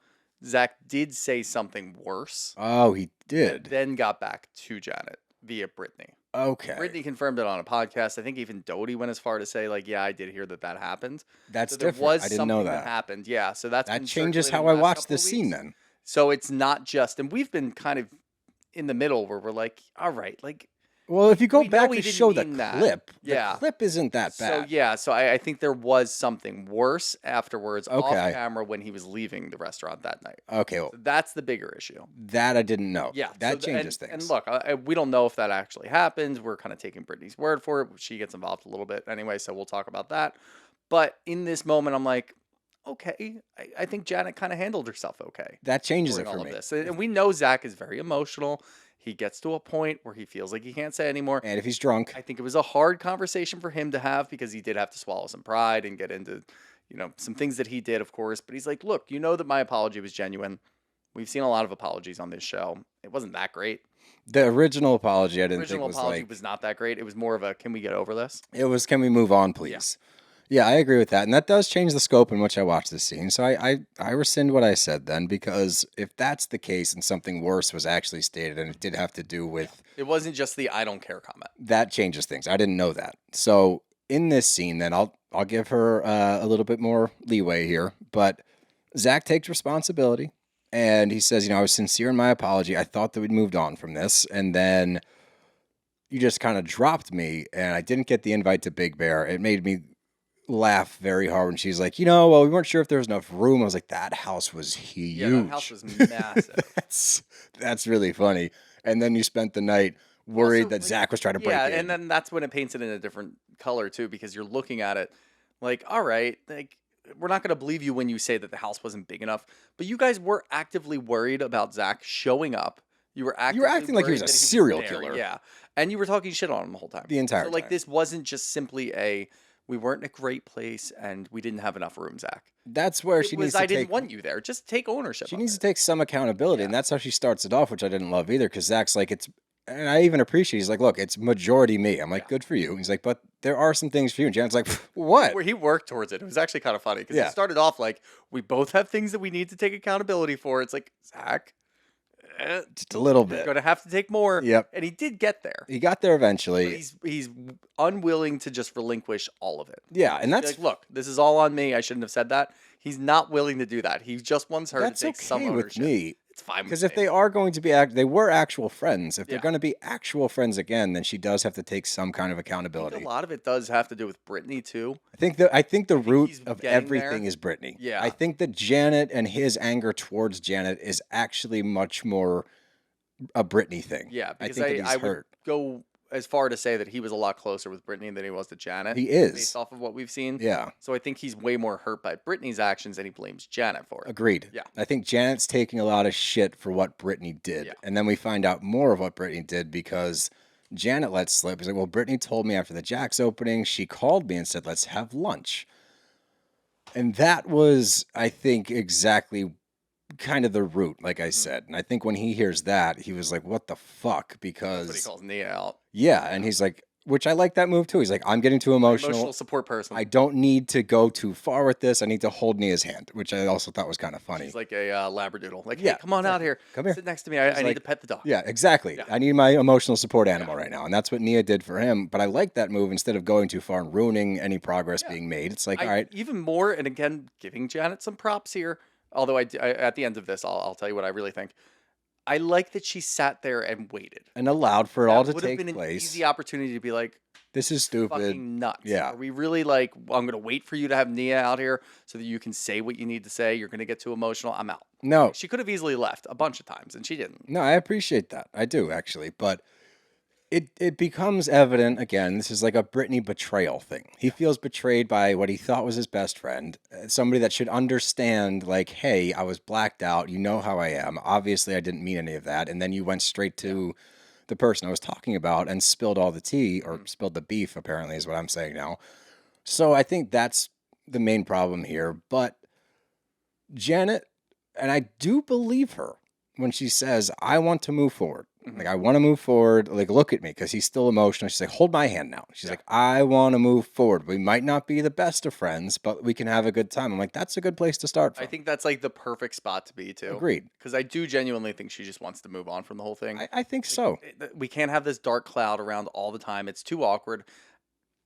Zack did say something worse. Oh, he did. Then got back to Janet via Britany. Okay. Britany confirmed it on a podcast. I think even Doute went as far to say, like, yeah, I did hear that happened. That's so there different. was I didn't something know that. happened. Yeah, so that changes how I watch this scene then. So it's not just, and we've been kind of in the middle where we're like, all right, like. Well, if you go we back know he to didn't show the mean that. clip, Yeah. the clip isn't that bad. So I think there was something worse afterwards off Okay. camera when he was leaving the restaurant that night. Okay, well, So that's the bigger issue. that I didn't know. Yeah, That so changes and things. look, we don't know if that actually happened. We're kind of taking Brittany's word for it. She gets involved a little bit anyway, so we'll talk about that. But in this moment, I'm like, okay, I think Janet kind of handled herself okay. That changes during it for all me. of this. And we know Zack is very emotional. He gets to a point where he feels like he can't say anymore. And if he's drunk, I think it was a hard conversation for him to have because he did have to swallow some pride and get into, some things that he did, of course. But he's like, look, you know that my apology was genuine. We've seen a lot of apologies on this show. It wasn't that great. the original apology I didn't think Original was apology like, was not that great. It was more of a, can we get over this? it was, can we move on, please? Yeah, I agree with that. And that does change the scope in which I watch this scene. So I rescind what I said then, because if that's the case and something worse was actually stated and it did have to do with, It wasn't just the I don't care comment. that changes things. I didn't know that. So in this scene, then I'll give her a little bit more leeway here. But Zack takes responsibility and he says, I was sincere in my apology. I thought that we'd moved on from this. And then you just kind of dropped me and I didn't get the invite to Big Bear. It made me laugh very hard when she's like, well, we weren't sure if there was enough room. I was like, that house was huge. Yeah, that house was massive. That's really funny. And then you spent the night worried Also, that Zack was trying to break in. Yeah, and then that's when it paints it in a different color too, because you're looking at it like, all right, like we're not going to believe you when you say that the house wasn't big enough, but you guys were actively worried about Zack showing up. You were acting like he was a serial killer. Yeah, and you were talking shit on him the whole time. The entire so, like, time. this wasn't just simply a we weren't in a great place and we didn't have enough room, Zach. That's where It she was needs to I didn't take. want you there. Just take ownership She of needs to it. take some accountability, and Yeah. that's how she starts it off, which I didn't love either. Because Zach's like, it's, and I even appreciate. He's like, look, it's majority me. I'm like, Yeah. good for you. He's like, but there are some things for you. And Janet's like, what? Where he worked towards it. It was actually kind of funny because Yeah. he started off like, we both have things that we need to take accountability for. It's like, Zach, Just a little you're bit. going to have to take more. Yep. And he did get there. He got there But eventually. he's unwilling to just relinquish all of it. Yeah, and Just be that's like, look, this is all on me. I shouldn't have said that. He's not willing to do that. He just wants her that's to take some okay with ownership. me. It's fine Because with if me. they are going to be, they were actual friends. If they're Yeah. going to be actual friends again, then she does have to take some kind of I think accountability. a lot of it does have to do with Britany too. I think the root he's of getting everything there. is Britney. Yeah. I think that Janet and his anger towards Janet is actually much more a Britney thing. Yeah, I because think that he's I would hurt. go as far to say that he was a lot closer with Britney than he was to Janet. He is. Based off of what we've seen. Yeah, So I think he's way more hurt by Britney's actions and he blames Janet for it. agreed. Yeah. I think Janet's taking a lot of shit for what Britney did. Yeah. And then we find out more of what Britney did because Janet lets slip. He's like, well, Britney told me after the Jack's opening, she called me and said, let's have lunch. And that was, I think, exactly kind of the root, like I said. And I think when he hears that, he was like, what the fuck? That's what he Because, calls Nia out. yeah. And he's like, which I like that move too. He's like, I'm getting too emotional. Emotional support person. I don't need to go too far with this. I need to hold Nia's hand, which I also thought was kind of funny. He's like a labradoodle. Like, Yeah, hey, come on out here. Come here. Sit next to me. I need like- to pet the dog. Yeah, exactly. Yeah. I need my emotional support animal right now. And that's what Nia did for him. But I like that move instead of going too far and ruining any progress being made. It's like, all right, Even more, and again, giving Janet some props here. Although I at the end of this, I'll tell you what I really think. I like that she sat there and waited. and allowed for it all That to would have take been an place. easy opportunity to be like, This is stupid. fucking nuts. Yeah. Are we really like, I'm going to wait for you to have Nia out here so that you can say what you need to say? You're going to get too emotional. I'm out. No, She could have easily left a bunch of times, and she didn't. no, I appreciate that. I do actually, but it becomes evident again. This is like a Britney betrayal thing. He feels betrayed by what he thought was his best friend, somebody that should understand. Like, hey, I was blacked out. You know how I am. Obviously, I didn't mean any of that. And then you went straight to the person I was talking about and spilled all the tea or spilled the beef. Apparently, is what I'm saying now. So I think that's the main problem here. But Janet, and I do believe her when she says, I want to move forward. Like, I want to move forward. Like, look at me, because he's still emotional. She's like, hold my hand now. She's like, I want to move forward. We might not be the best of friends, but we can have a good time. I'm like, that's a good place to start from. I think that's like the perfect spot to be, too. Agreed. Because I do genuinely think she just wants to move on from the whole thing. I think so. We can't have this dark cloud around all the time. It's too awkward.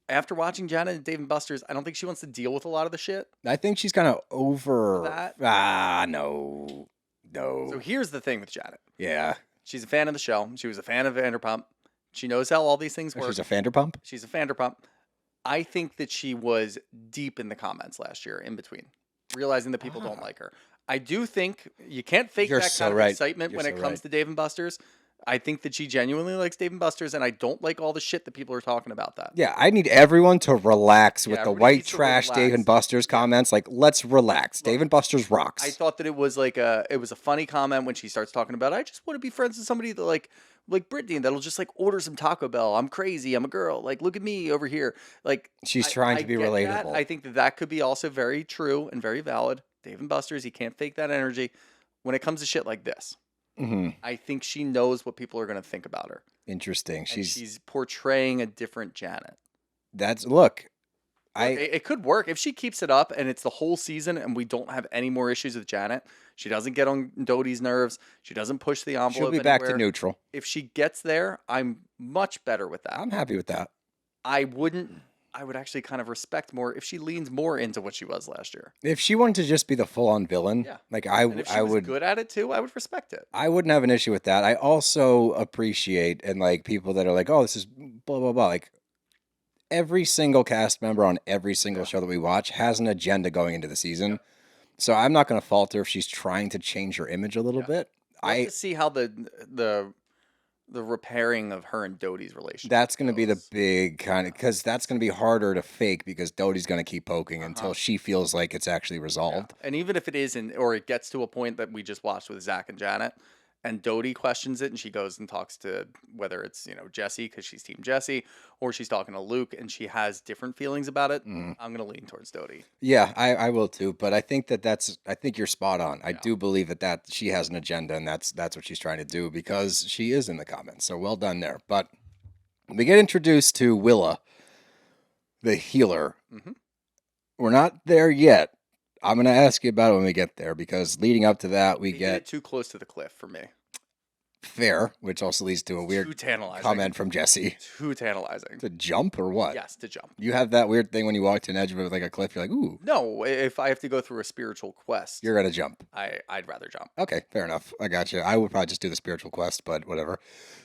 After watching Janet and Dave and Buster's, I don't think she wants to deal with a lot of the shit. I think she's kind of over That? No. So here's the thing with Janet. Yeah. She's a fan of the show. She was a fan of Vanderpump. She knows how all these things work. She's a Vanderpump. She's a Vanderpump. I think that she was deep in the comments last year, in between, realizing that people don't like her. I do think you can't fake You're that so kind of right. excitement You're when so it comes right. to Dave and Buster's. I think that she genuinely likes Dave and Buster's, and I don't like all the shit that people are talking about that. Yeah, I need everyone to relax with Yeah, the everybody white needs to trash Dave relax. and Buster's comments. Like, let's relax. Dave and Buster's rocks. I thought that it was a funny comment when she starts talking about, I just want to be friends with somebody that like Britney that'll just like order some Taco Bell. I'm crazy. I'm a girl. Like, look at me over here. Like, She's trying to be get that. relatable. I think that could be also very true and very valid. Dave and Buster's, he can't fake that energy. When it comes to shit like this, hmm I think she knows what people are going to think about her. Interesting. And She's she's portraying a different Janet. look. Look, it could work if she keeps it up and it's the whole season and we don't have any more issues with Janet. She doesn't get on Doty's nerves. She doesn't push the envelope. She'll be back to anywhere. neutral. If she gets there, I'm much better with that. I'm happy with that. I would actually kind of respect more if she leans more into what she was last year. If she wanted to just be the full-on villain, Yeah. like And if she I was would, good at it too, I would respect it. I wouldn't have an issue with that. I also appreciate and like people that are like, oh, this is blah blah blah. Like every single cast member on every single show that we watch has an agenda going into the season. So I'm not going to falter if she's trying to change her image a little bit. We'll have to see how the repairing of her and Doty's relationship. That's going to be the goes. big kind of, because that's going to be harder to fake because Doty's going to keep poking until she feels like it's actually resolved. And even if it isn't, or it gets to a point that we just watched with Zack and Janet, and Doute questions it, and she goes and talks to whether it's Jesse because she's Team Jesse, or she's talking to Luke and she has different feelings about it. Mhm. I'm gonna lean towards Doute. Yeah, I will too. But I think I think you're spot on. I Yeah. do believe that she has an agenda, and that's what she's trying to do because she is in the comments. So well done there. But we get introduced to Willa, the healer. Mhm. We're not there yet. I'm going to ask you about it when we get there because leading up to that, we They did get it too close to the cliff for me. fair, which also leads to a Too weird tantalizing. comment from Jesse. Too tantalizing. To jump or what? Yes, to jump. You have that weird thing when you walk to an edge of it with like a cliff, you're like, ooh, No, if I have to go through a spiritual quest, you're going to jump. I'd rather jump. Okay, fair enough. I got you. I would probably just do the spiritual quest, but whatever.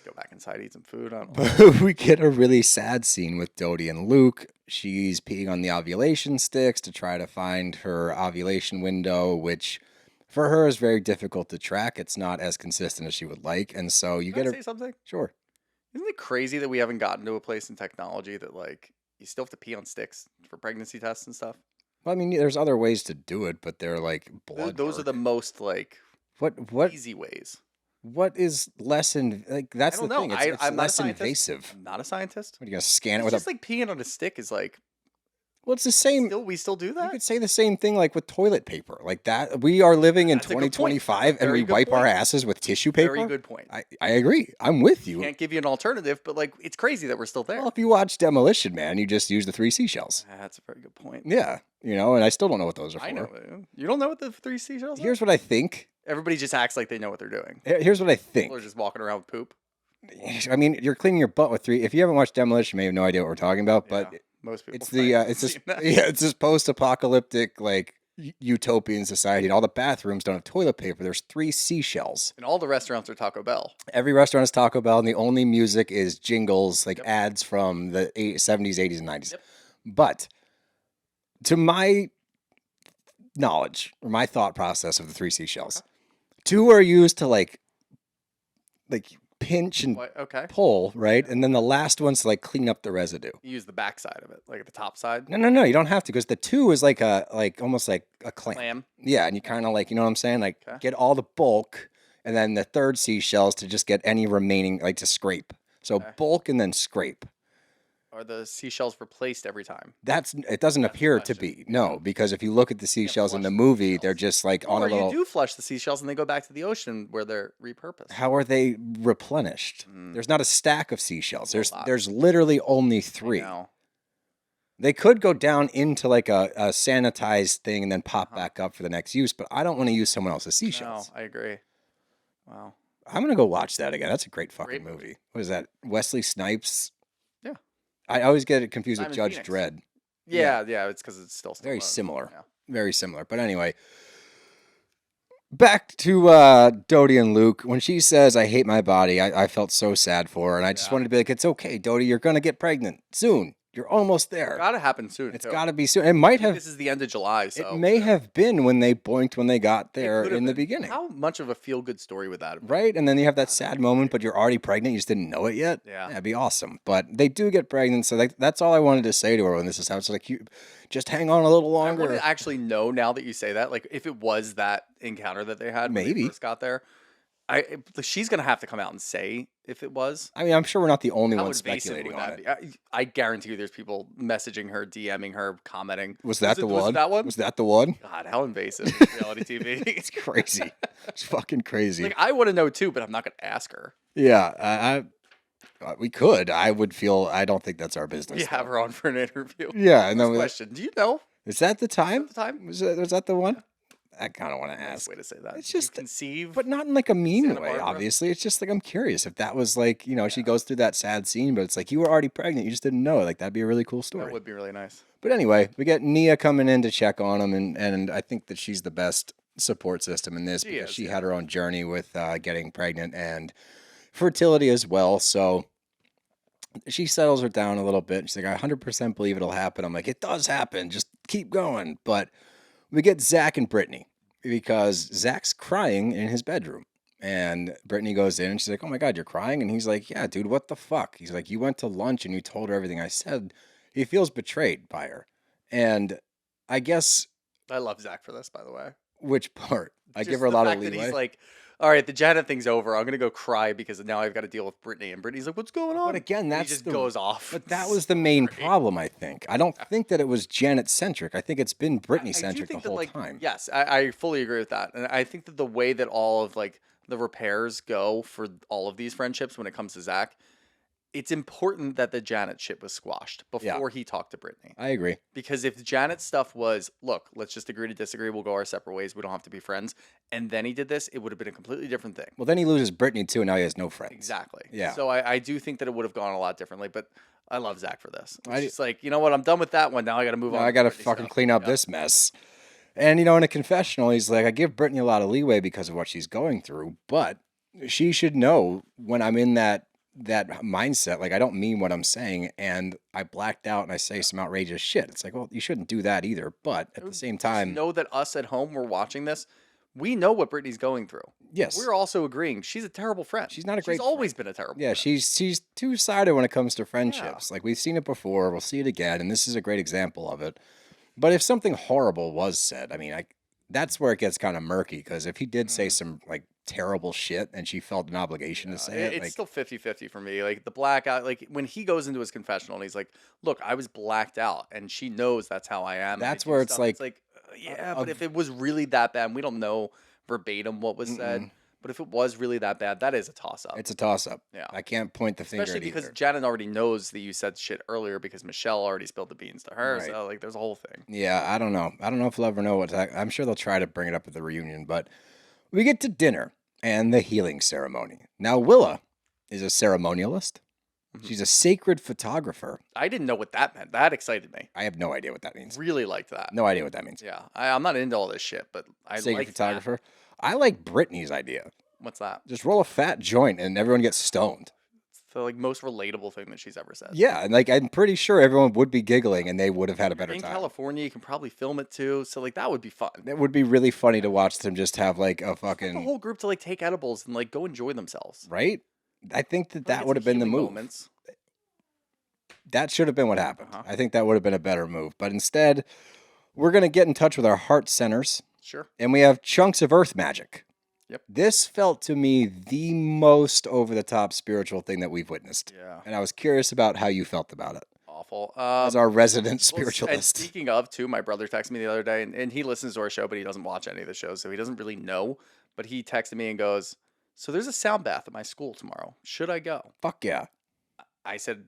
Go back inside, eat some food. I don't know. We get a really sad scene with Doute and Luke. She's peeing on the ovulation sticks to try to find her ovulation window, which for her is very difficult to track. It's not as consistent as she would like. And so you Can get I her. say something? Sure. Isn't it crazy that we haven't gotten to a place in technology that like you still have to pee on sticks for pregnancy tests and stuff? Well, I mean, there's other ways to do it, but they're like blood. Those are the work. most like what easy ways. what is less like that's I the don't know. thing. It's I'm not a less scientist. invasive. I'm not a scientist. What are you gonna scan it It's with just like peeing on a stick is like Well, it's the same. we still do You that. could say the same thing like with toilet paper. Like that, we are living in That's a good point. 2025 and Very we good wipe our point. asses with tissue paper. Very good point. I agree. I'm with you. Can't give you an alternative, but like it's crazy that we're still there. Well, if you watch Demolition Man, you just use the 3 seashells. That's a very good point. Yeah, and I still don't know what those are for. I know. You don't know what the 3 seashells are? Here's what I think. Everybody just acts like they know what they're doing. Here's what I think. People are just walking around with poop. I mean, you're cleaning your butt with 3. If you haven't watched Demolition Man, you have no idea what we're talking about. But Yeah, most people. it's might the have it's this seen that. it's this post-apocalyptic like utopian society, and all the bathrooms don't have toilet paper. There's 3 seashells. And all the restaurants are Taco Bell. Every restaurant is Taco Bell, and the only music is jingles, like Yep. ads from the 70s, 80s, and 90s. Yep. But to my knowledge or my thought process of the 3 seashells, 2 are used to like pinch and What? Okay. pull, right? And then the last one's to like clean up the residue. You use the back side of it, like the top side. No, you don't have to because the 2 is like almost like a clamp. Clam. Yeah, and you kind of like, you know what I'm saying? Like Okay. get all the bulk, and then the 3rd seashells to just get any remaining, like to scrape. So Okay. bulk and then scrape. Are the seashells replaced every time? It doesn't That's the appear to question. be. No, because if you look at the seashells in flush the the movie, seashells. they're just like on Or a little. you do flush the seashells and they go back to the ocean where they're repurposed. How are they replenished? Mm. There's not a stack of seashells. lot. There's literally only I 3. know. They could go down into like a sanitized thing and then pop Uh-huh. back up for the next use, but I don't want to use someone else's No, seashells. I agree. Wow. I'm gonna go watch that again. That's a great fucking Great movie. movie. What is that? Wesley Snipes? Yeah. I always get it confused with Simon Judge Phoenix. Dredd. Yeah, it's because it's still Very Stallone. similar. Yeah. Very similar. But anyway, back to Doute and Luke. When she says, I hate my body, I felt so sad for her. And I just Yeah. wanted to be like, it's okay, Doute. You're going to get pregnant soon. You're almost there. Gotta happen soon. It's too. got to be soon. It might I think have. This is the end of July, so It may have been when they boinked when they got it there could have in the been. beginning. How much of a feel-good story would that have been? Right? And then you have that sad moment, but you're already pregnant. You just didn't know it yet. Yeah. That'd be awesome. But they do get pregnant. So that's all I wanted to say to her when this is how it's like, you just hang on a little I want longer. to actually know now that you say that, like if it was that encounter that they had when Maybe. they first got there, she's gonna have to come out and say if it was. I mean, I'm sure we're not the only How ones invasive speculating would on that it. be? I guarantee you, there's people messaging her, DMing her, commenting. Was that the Was one? it that one? Was that the one? God, how invasive is reality TV? It's crazy. It's fucking crazy. Like I want to know too, but I'm not gonna ask her. Yeah, we could. I would feel. I don't think that's our business. You have her on for an interview. Yeah, and First then question: do you know is that the time? at the time? Was that the one? I kind of want to Nice ask, way to say that. It's You just- conceive, but not in like a mean Santa way. Barbara? Obviously, it's just like I'm curious if that was like she goes through that sad scene, but it's like you were already pregnant, you just didn't know. Like that'd be a really cool story. that would be really nice. But anyway, we get Nia coming in to check on him, and I think that she's the best support system in this She because is, she yeah. had her own journey with getting pregnant and fertility as well. So she settles her down a little bit. She's like, I 100% believe it'll happen. I'm like, it does happen. Just keep going. But we get Zack and Britany because Zack's crying in his bedroom. And Britany goes in and she's like, oh my God, you're crying? And he's like, yeah, dude, what the fuck? He's like, you went to lunch and you told her everything I said. He feels betrayed by her. And I guess I love Zach for this, by the way. which part? I Just give her a the lot of fact that leeway. He's like, all right, the Janet thing's over. I'm going to go cry because now I've got to deal with Britany. And Brittany's like, what's going on? But again, And he that's just the goes off. But that was the main problem, I think. I don't think that it was Janet centric. I think it's been Britney I do centric the think that, whole like, time. yes, I fully agree with that. And I think that the way that all of, like, the repairs go for all of these friendships when it comes to Zack, it's important that the Janet shit was squashed before he talked to Britney. I agree. Because if Janet's stuff was, look, let's just agree to disagree, we'll go our separate ways, we don't have to be friends, and then he did this, it would have been a completely different thing. Well, then he loses Britney too, and now he has no friends. Exactly. Yeah. So I do think that it would have gone a lot differently, but I love Zack for this. I It's do- just like, you know what, I'm done with that one. Now I got to move on. Now I to got to Britney fucking stuff. clean up Yeah. this mess. And, in a confessional, he's like, I give Britney a lot of leeway because of what she's going through, but she should know when I'm in that mindset, like, I don't mean what I'm saying, and I blacked out and I say some outrageous shit. It's like, well, you shouldn't do that either. But at the same Just time, know that us at home, we're watching this. We know what Britney's going through. yes, We're also agreeing she's a terrible friend. She's not a great She's always been a terrible yeah, friend. she's two-sided when it comes to friendships. Like, we've seen it before, we'll see it again, and this is a great example of it. But if something horrible was said, I mean, that's where it gets kind of murky, because if he did say some, like, terrible shit and she felt an obligation to say it, It's like, still 50-50 for me. Like, the blackout, like, when he goes into his confessional and he's like, look, I was blacked out, and she knows that's how I am. and I That's do where it's stuff. like, yeah, but if it was really that bad, and we don't know verbatim what was said, but if it was really that bad, that is a toss-up. it's a toss-up. Yeah. I can't point the finger Especially at because either. Janet already knows that you said shit earlier because Michelle already spilled the beans to her. Right. So, like, there's a whole thing. Yeah, I don't know. I don't know if we'll ever know I'm sure they'll try to bring it up at the reunion, but we get to dinner and the healing ceremony. Now, Willa is a ceremonialist. She's a sacred photographer. I didn't know what that meant. That excited me. I have no idea what that means. Really liked that. No idea what that means. Yeah, I'm not into all this shit, but I Sacred like photographer. I like Britney's idea. That. What's that? Just roll a fat joint and everyone gets stoned. It's the, like, most relatable thing that she's ever said. Yeah, and, like, I'm pretty sure everyone would be giggling and they would have had a better In time. California, you can probably film it too, so, like, that would be fun. It would be really funny to watch them just have, like, a The fucking whole group to, like, take edibles and, like, go enjoy themselves. right. I think Like, that it's would have been the healing move. moments. That should have been what happened. Uh-huh. I think that would have been a better move. But instead, we're going to get in touch with our heart centers, Sure. and we have chunks of earth magic. Yep. This felt to me the most over-the-top spiritual thing that we've witnessed. Yeah. And I was curious about how you felt about it Awful. as our resident Well, and spiritualist. speaking of, too, my brother texted me the other day, and he listens to our show, but he doesn't watch any of the shows, so he doesn't really know. But he texted me and goes, so there's a sound bath at my school tomorrow. Should I go? Fuck yeah. I said,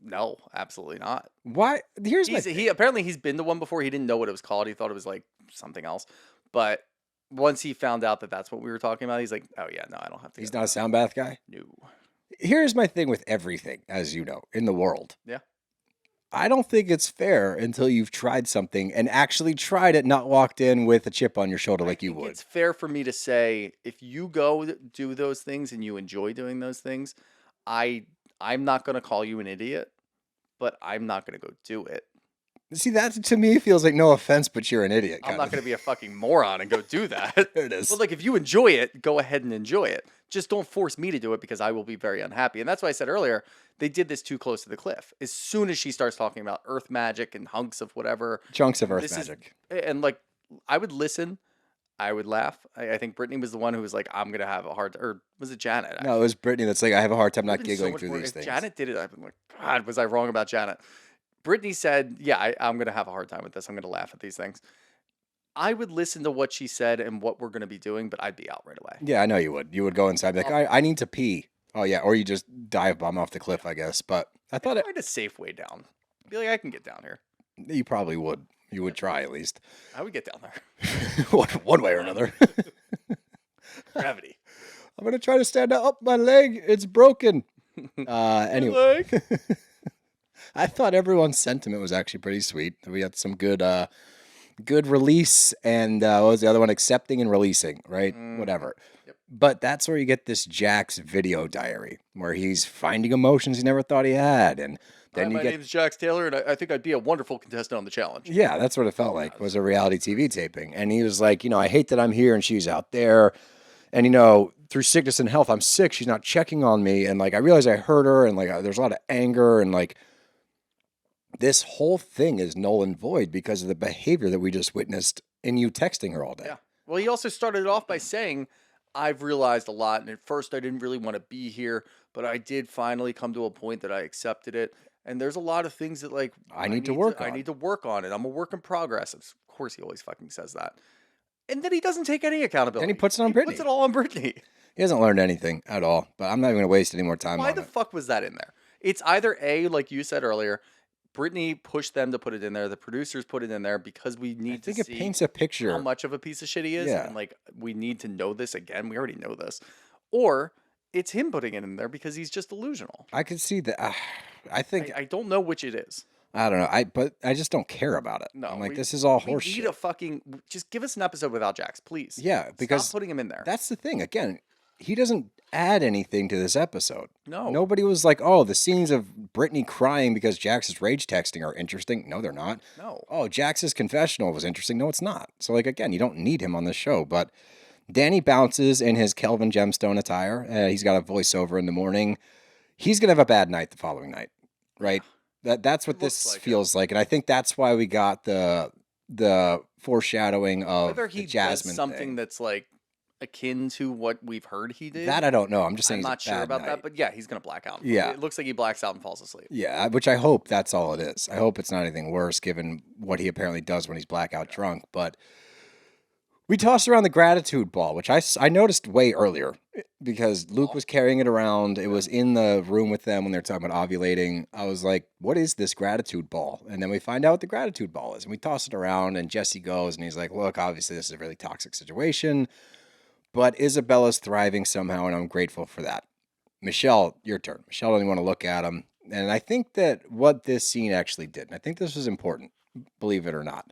no, absolutely not. Why? Here's my He apparently he's been to one before. He didn't know what it was called. He thought it was like something else. But once he found out that that's what we were talking about, he's like, oh yeah, no, I don't have to. He's go. not a sound bath guy. No. Here's my thing with everything, as you know, in the world. Yeah. I don't think it's fair until you've tried something and actually tried it, not walked in with a chip on your shoulder like you would. It's fair for me to say if you go do those things and you enjoy doing those things, I'm not going to call you an idiot, but I'm not going to go do it. See, that to me feels like no offense, but you're an idiot. I'm not going to be a fucking moron and go do that. There it is. But like, if you enjoy it, go ahead and enjoy it. Just don't force me to do it because I will be very unhappy. And that's why I said earlier, they did this too close to the cliff. As soon as she starts talking about earth magic and hunks of whatever, Chunks of earth this is- magic. and like, I would listen, I would laugh. I think Brittany was the one who was like, I'm going to have a hard, or was it Janet? No, it was Brittany that's like, I have a hard time It would've not been so giggling much through more- these if things. Janet did it, I'd been like, God, was I wrong about Janet? Brittany said, yeah, I'm going to have a hard time with this. I'm going to laugh at these things. I would listen to what she said and what we're going to be doing, but I'd be out right away. Yeah, I know you would. You would go inside, be like, I need to pee. Oh, yeah. Or you just dive bomb off the cliff, I guess. But I thought Find a safe way down. Be like, I can get down here. you probably would. You would try at least. I would get down there. one way or another. Gravity. I'm going to try to stand up. My leg, it's broken. Anyway. I thought everyone's sentiment was actually pretty sweet. We had some good release and what was the other one? Accepting and releasing, right? Whatever. Yep. But that's where you get this Jack's video diary where he's finding emotions he never thought he had. And then Hi, you my get... name's Jax Taylor, and I think I'd be a wonderful contestant on the challenge. Yeah, that's what it felt like, was a reality TV taping. And he was like, I hate that I'm here and she's out there. And, through sickness and health, I'm sick. She's not checking on me. And, like, I realize I hurt her. And, like, there's a lot of anger. And, like, this whole thing is null and void because of the behavior that we just witnessed in you texting her all day. Yeah. Well, he also started it off by saying, I've realized a lot, and at first I didn't really want to be here, but I did finally come to a point that I accepted it. And there's a lot of things that like I need to work I on. need to work on it. I'm a work in progress. Of course, he always fucking says that. And then he doesn't take any accountability. Then he puts it on He puts Britany. it all on Britany. He hasn't learned anything at all, but I'm not even going to waste any more time Why on the it. fuck was that in there? It's either A, like you said earlier, Britney pushed them to put it in there. The producers put it in there because we I need to think it see paints a picture. how much of a piece of shit he is. Yeah. And like, we need to know this again. We already know this. Or it's him putting it in there because he's just delusional. I could see that. I think I don't know which it is. I don't know. But I just don't care about it. No, I'm like, this is all we horseshit. need a fucking just give us an episode without Jax, please. Yeah, because stop putting him in there. that's the thing. Again, he doesn't add anything to this episode. No. Nobody was like, oh, the scenes of Britney crying because Jax is rage texting are interesting. No, they're not. No. Oh, Jax's confessional was interesting. No, it's not. So, like, again, you don't need him on this show. But Danny bounces in his Kelvin Gemstone attire. He's got a voiceover in the morning. He's going to have a bad night the following night, right? That's what this looks like feels like. And I think that's why we got the foreshadowing of Whether the he Jasmine does something thing. that's like akin to what we've heard he did. That I don't know. I'm just saying I'm he's a not sure bad about night. that, but yeah, he's gonna black out. Yeah. It looks like he blacks out and falls asleep. Yeah, which I hope that's all it is. I hope it's not anything worse given what he apparently does when he's blackout drunk. But we tossed around the gratitude ball, which I noticed way earlier because Luke was carrying it around. It was in the room with them when they were talking about ovulating. I was like, what is this gratitude ball? And then we find out what the gratitude ball is. And we toss it around and Jesse goes and he's like, look, obviously this is a really toxic situation, but Isabella's thriving somehow and I'm grateful for that. Michelle, your turn. Michelle doesn't want to look at him. And I think that what this scene actually did, and I think this was important, believe it or not,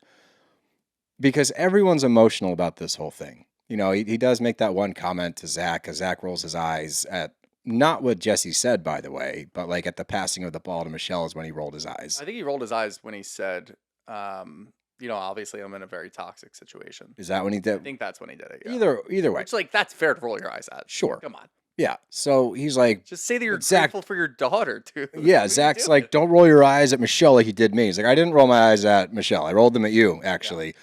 because everyone's emotional about this whole thing. You know, he does make that one comment to Zack, as Zack rolls his eyes at not what Jesse said, by the way, but like at the passing of the ball to Michelle is when he rolled his eyes. I think he rolled his eyes when he said, obviously I'm in a very toxic situation. Is that when he I did? think that's when he did it. Yeah. Either way. Which, like, that's fair to roll your eyes at. Sure. Come on. Yeah. So he's like, Just say that you're Zack- grateful for your daughter, dude. yeah, What are you Zach's doing? like, don't roll your eyes at Michelle like he did me. He's like, I didn't roll my eyes at Michelle. I rolled them at you, actually.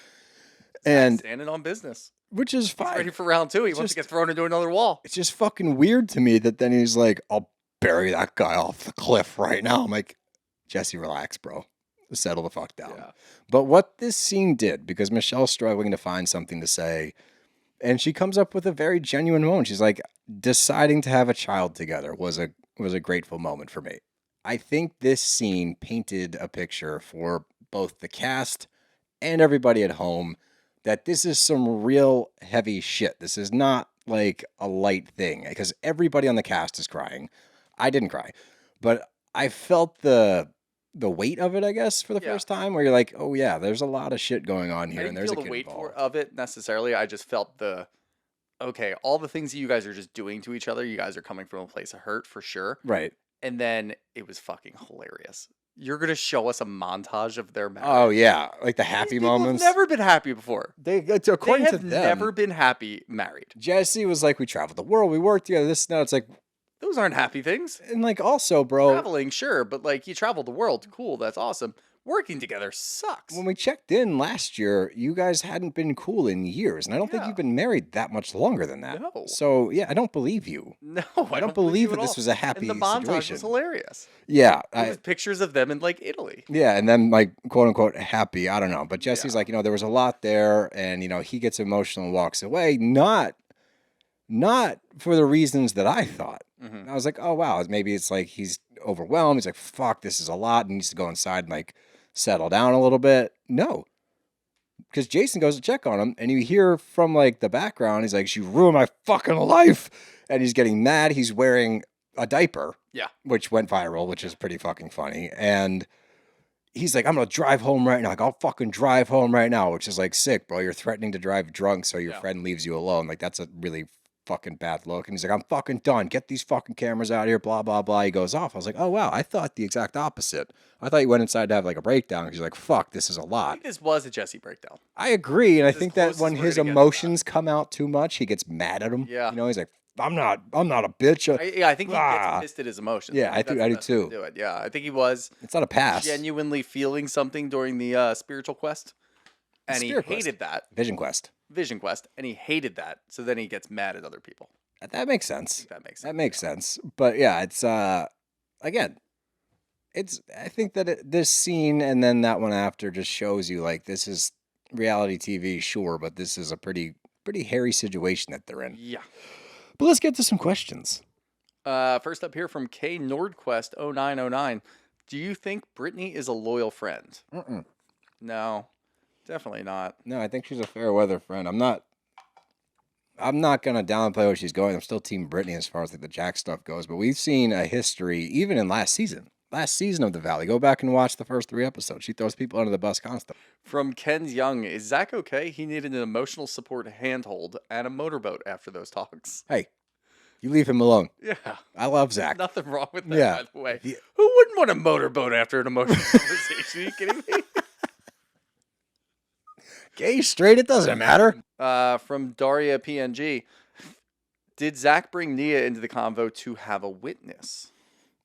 And standing on business. which is He's fine. ready for round two. He wants just- to get thrown into another wall. It's just fucking weird to me that then he's like, I'll bury that guy off the cliff right now. I'm like, Jesse, relax, bro. Settle the fuck down. Yeah. But what this scene did, because Michelle's struggling to find something to say, and she comes up with a very genuine moment. She's like, deciding to have a child together was a grateful moment for me. I think this scene painted a picture for both the cast and everybody at home that this is some real heavy shit. This is not like a light thing because everybody on the cast is crying. I didn't cry, but I felt the weight of it, I guess, for the Yeah. first time where you're like, oh yeah, there's a lot of shit going on I here. didn't And there's feel a the kid weight involved. of it necessarily. I just felt okay, all the things that you guys are just doing to each other, you guys are coming from a place of hurt for sure. Right. And then it was fucking hilarious. You're going to show us a montage of their marriage. Oh yeah, like the These happy people have moments. never been happy before. It's according They to have them. never been happy married. Jesse was like, we traveled the world, we worked together. This and that. It's like, Those aren't happy things. and like also, bro, Traveling, sure, but like you traveled the world, cool, that's awesome. Working together sucks. when we checked in last year, you guys hadn't been cool in years, and I don't think Yeah. you've been married that much longer than that. No. So yeah, I don't believe you. No, I don't believe you that at this all. was a happy And the montage situation. was hilarious. Yeah, It was pictures of them in like Italy. yeah, and then like quote unquote happy. I don't know, but Jesse's Yeah. like, there was a lot there, and he gets emotional and walks away. Not for the reasons that I thought. Mhm. I was like, oh wow, maybe it's like he's overwhelmed. He's like, fuck, this is a lot, and needs to go inside and like settle down a little bit. No, because Jason goes to check on him, and you hear from like the background, he's like, she ruined my fucking life, and he's getting mad. He's wearing a diaper, Yeah. which went viral, which is pretty fucking funny, and he's like, I'm gonna drive home right now. Like, I'll fucking drive home right now, which is like sick, bro. You're threatening to drive drunk so your Yeah. friend leaves you alone. Like, that's a really fucking bad look. And he's like, I'm fucking done. Get these fucking cameras out of here, blah, blah, blah. He goes off. I was like, oh, wow. I thought the exact opposite. I thought you went inside to have like a breakdown because you're like, fuck, this is a I lot. think this was a Jesse breakdown. I agree. And I This is think as that close when as we're his gonna get to that. emotions come out too much, he gets mad at him. Yeah. He's like, I'm not a bitch. I think he Ah. gets pissed at his emotions. Yeah, I that's do the best way to too. do it. Yeah, I think he was It's not a pass. genuinely feeling something during the spiritual quest. and he Spirit Quest. hated that. Vision Quest. Vision Quest, and he hated that. So then he gets mad at other people. That makes sense. That makes sense. That makes sense. But yeah, it's again, I think that this scene and then that one after just shows you like this is reality TV, sure, but this is a pretty hairy situation that they're in. Yeah. But let's get to some questions. First up here from K Nordquest 0909. Do you think Britany is a loyal friend? Mm-mm. No, definitely not. No, I think she's a fair weather friend. I'm not gonna downplay where she's going. I'm still Team Britany as far as like the Jack stuff goes. But we've seen a history even in last season of the Valley. Go back and watch the first 3 episodes. She throws people under the bus constantly. From Ken's Young, is Zack okay? He needed an emotional support handhold and a motorboat after those talks. Hey, you leave him alone. Yeah. I love Zack. Nothing wrong with that, Yeah. by the way. Yeah. Who wouldn't want a motorboat after an emotional conversation? Are you kidding me? Gay, straight, it doesn't matter. From Daria PNG, did Zack bring Nia into the convo to have a witness?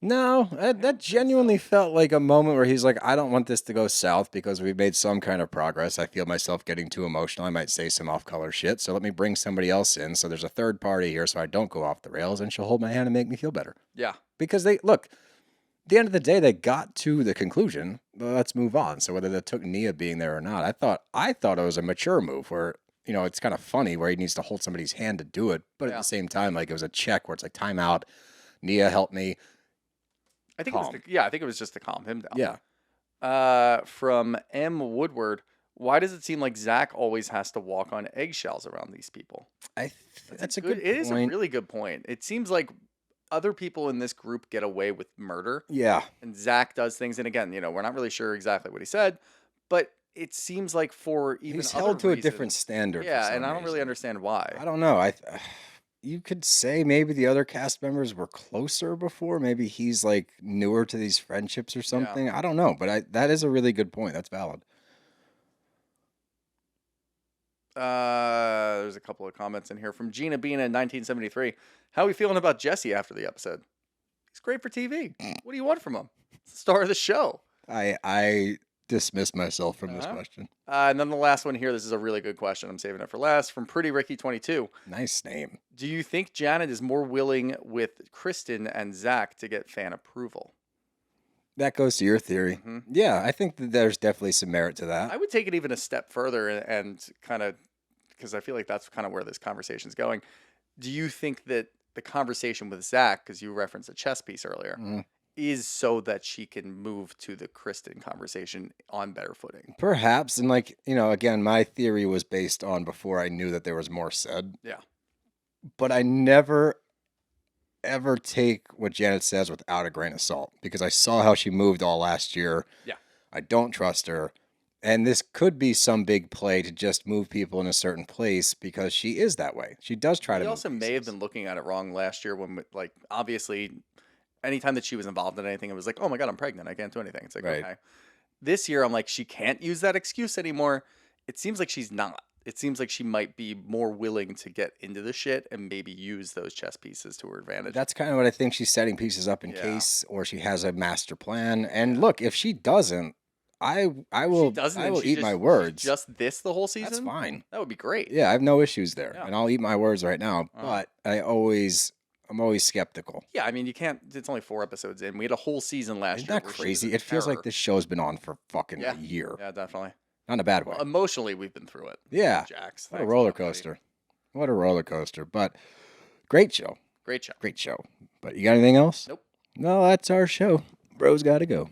No, that genuinely felt like a moment where he's like, I don't want this to go south because we've made some kind of progress. I feel myself getting too emotional. I might say some off-color shit, so let me bring somebody else in. So there's a third party here so I don't go off the rails, and she'll hold my hand and make me feel better. Yeah. Because look, at the end of the day, they got to the conclusion. Well, let's move on. So whether that took Nia being there or not, I thought it was a mature move where, it's kind of funny where he needs to hold somebody's hand to do it. But at the same time, like it was a check where it's like, time out. Nia, help me. I think it was just to calm him down. Yeah. From M Woodward, why does it seem like Zack always has to walk on eggshells around these people? That's a good point. It is a really good point. It seems like other people in this group get away with murder. Yeah. And Zack does things, and again, we're not really sure exactly what he said, but it seems like for even he's other held to a reasons- different standard. for Yeah, some and I don't really reason. understand why. I don't know. You could say maybe the other cast members were closer before. Maybe he's like newer to these friendships or something. I don't know, but that is a really good point. That's valid. There's a couple of comments in here from Gina Bina in 1973. How are we feeling about Jesse after the episode? He's great for TV. What do you want from him? He's the star of the show. I dismiss myself from this question. And then the last one here, this is a really good question. I'm saving it for last. From Pretty Ricky 22. Nice name. Do you think Janet is more willing with Kristen and Zack to get fan approval? That goes to your theory. Mm-hmm. Yeah, I think that there's definitely some merit to that. I would take it even a step further and kind of, because I feel like that's kind of where this conversation's going. Do you think that the conversation with Zack, because you referenced a chess piece earlier, is so that she can move to the Kristen conversation on better footing? Perhaps. And again, my theory was based on before I knew that there was more said. Yeah. But I never, ever take what Janet says without a grain of salt because I saw how she moved all last year. Yeah. I don't trust her. And this could be some big play to just move people in a certain place because she is that way. She does try to He move also may have been looking at it wrong last year when, obviously, anytime that she was involved in anything, it was like, oh my God, I'm pregnant. I can't do anything. It's like, Right. okay. This year, I'm like, she can't use that excuse anymore. It seems like she's not. It seems like she might be more willing to get into the shit and maybe use those chess pieces to her advantage. That's kind of what I think. She's setting pieces up in case, or she has a master plan. And look, if she doesn't, I will eat my words. Just this the whole season? That's fine. That would be great. Yeah, I have no issues there, Yeah. and I'll eat my words right now. But I'm always skeptical. Yeah, I mean, you can't. It's only 4 episodes in. We had a whole season last Isn't year. that where she was crazy? a It feels like terror. this show's been on for fucking Yeah. a year. Yeah, definitely. Not in a bad way. Emotionally, we've been through it. Yeah. Jax. What a thanks roller lot, buddy. coaster. What a roller coaster. But great show. Great show. Great show. But you got anything else? Nope. No, that's our show. Bro's got to go.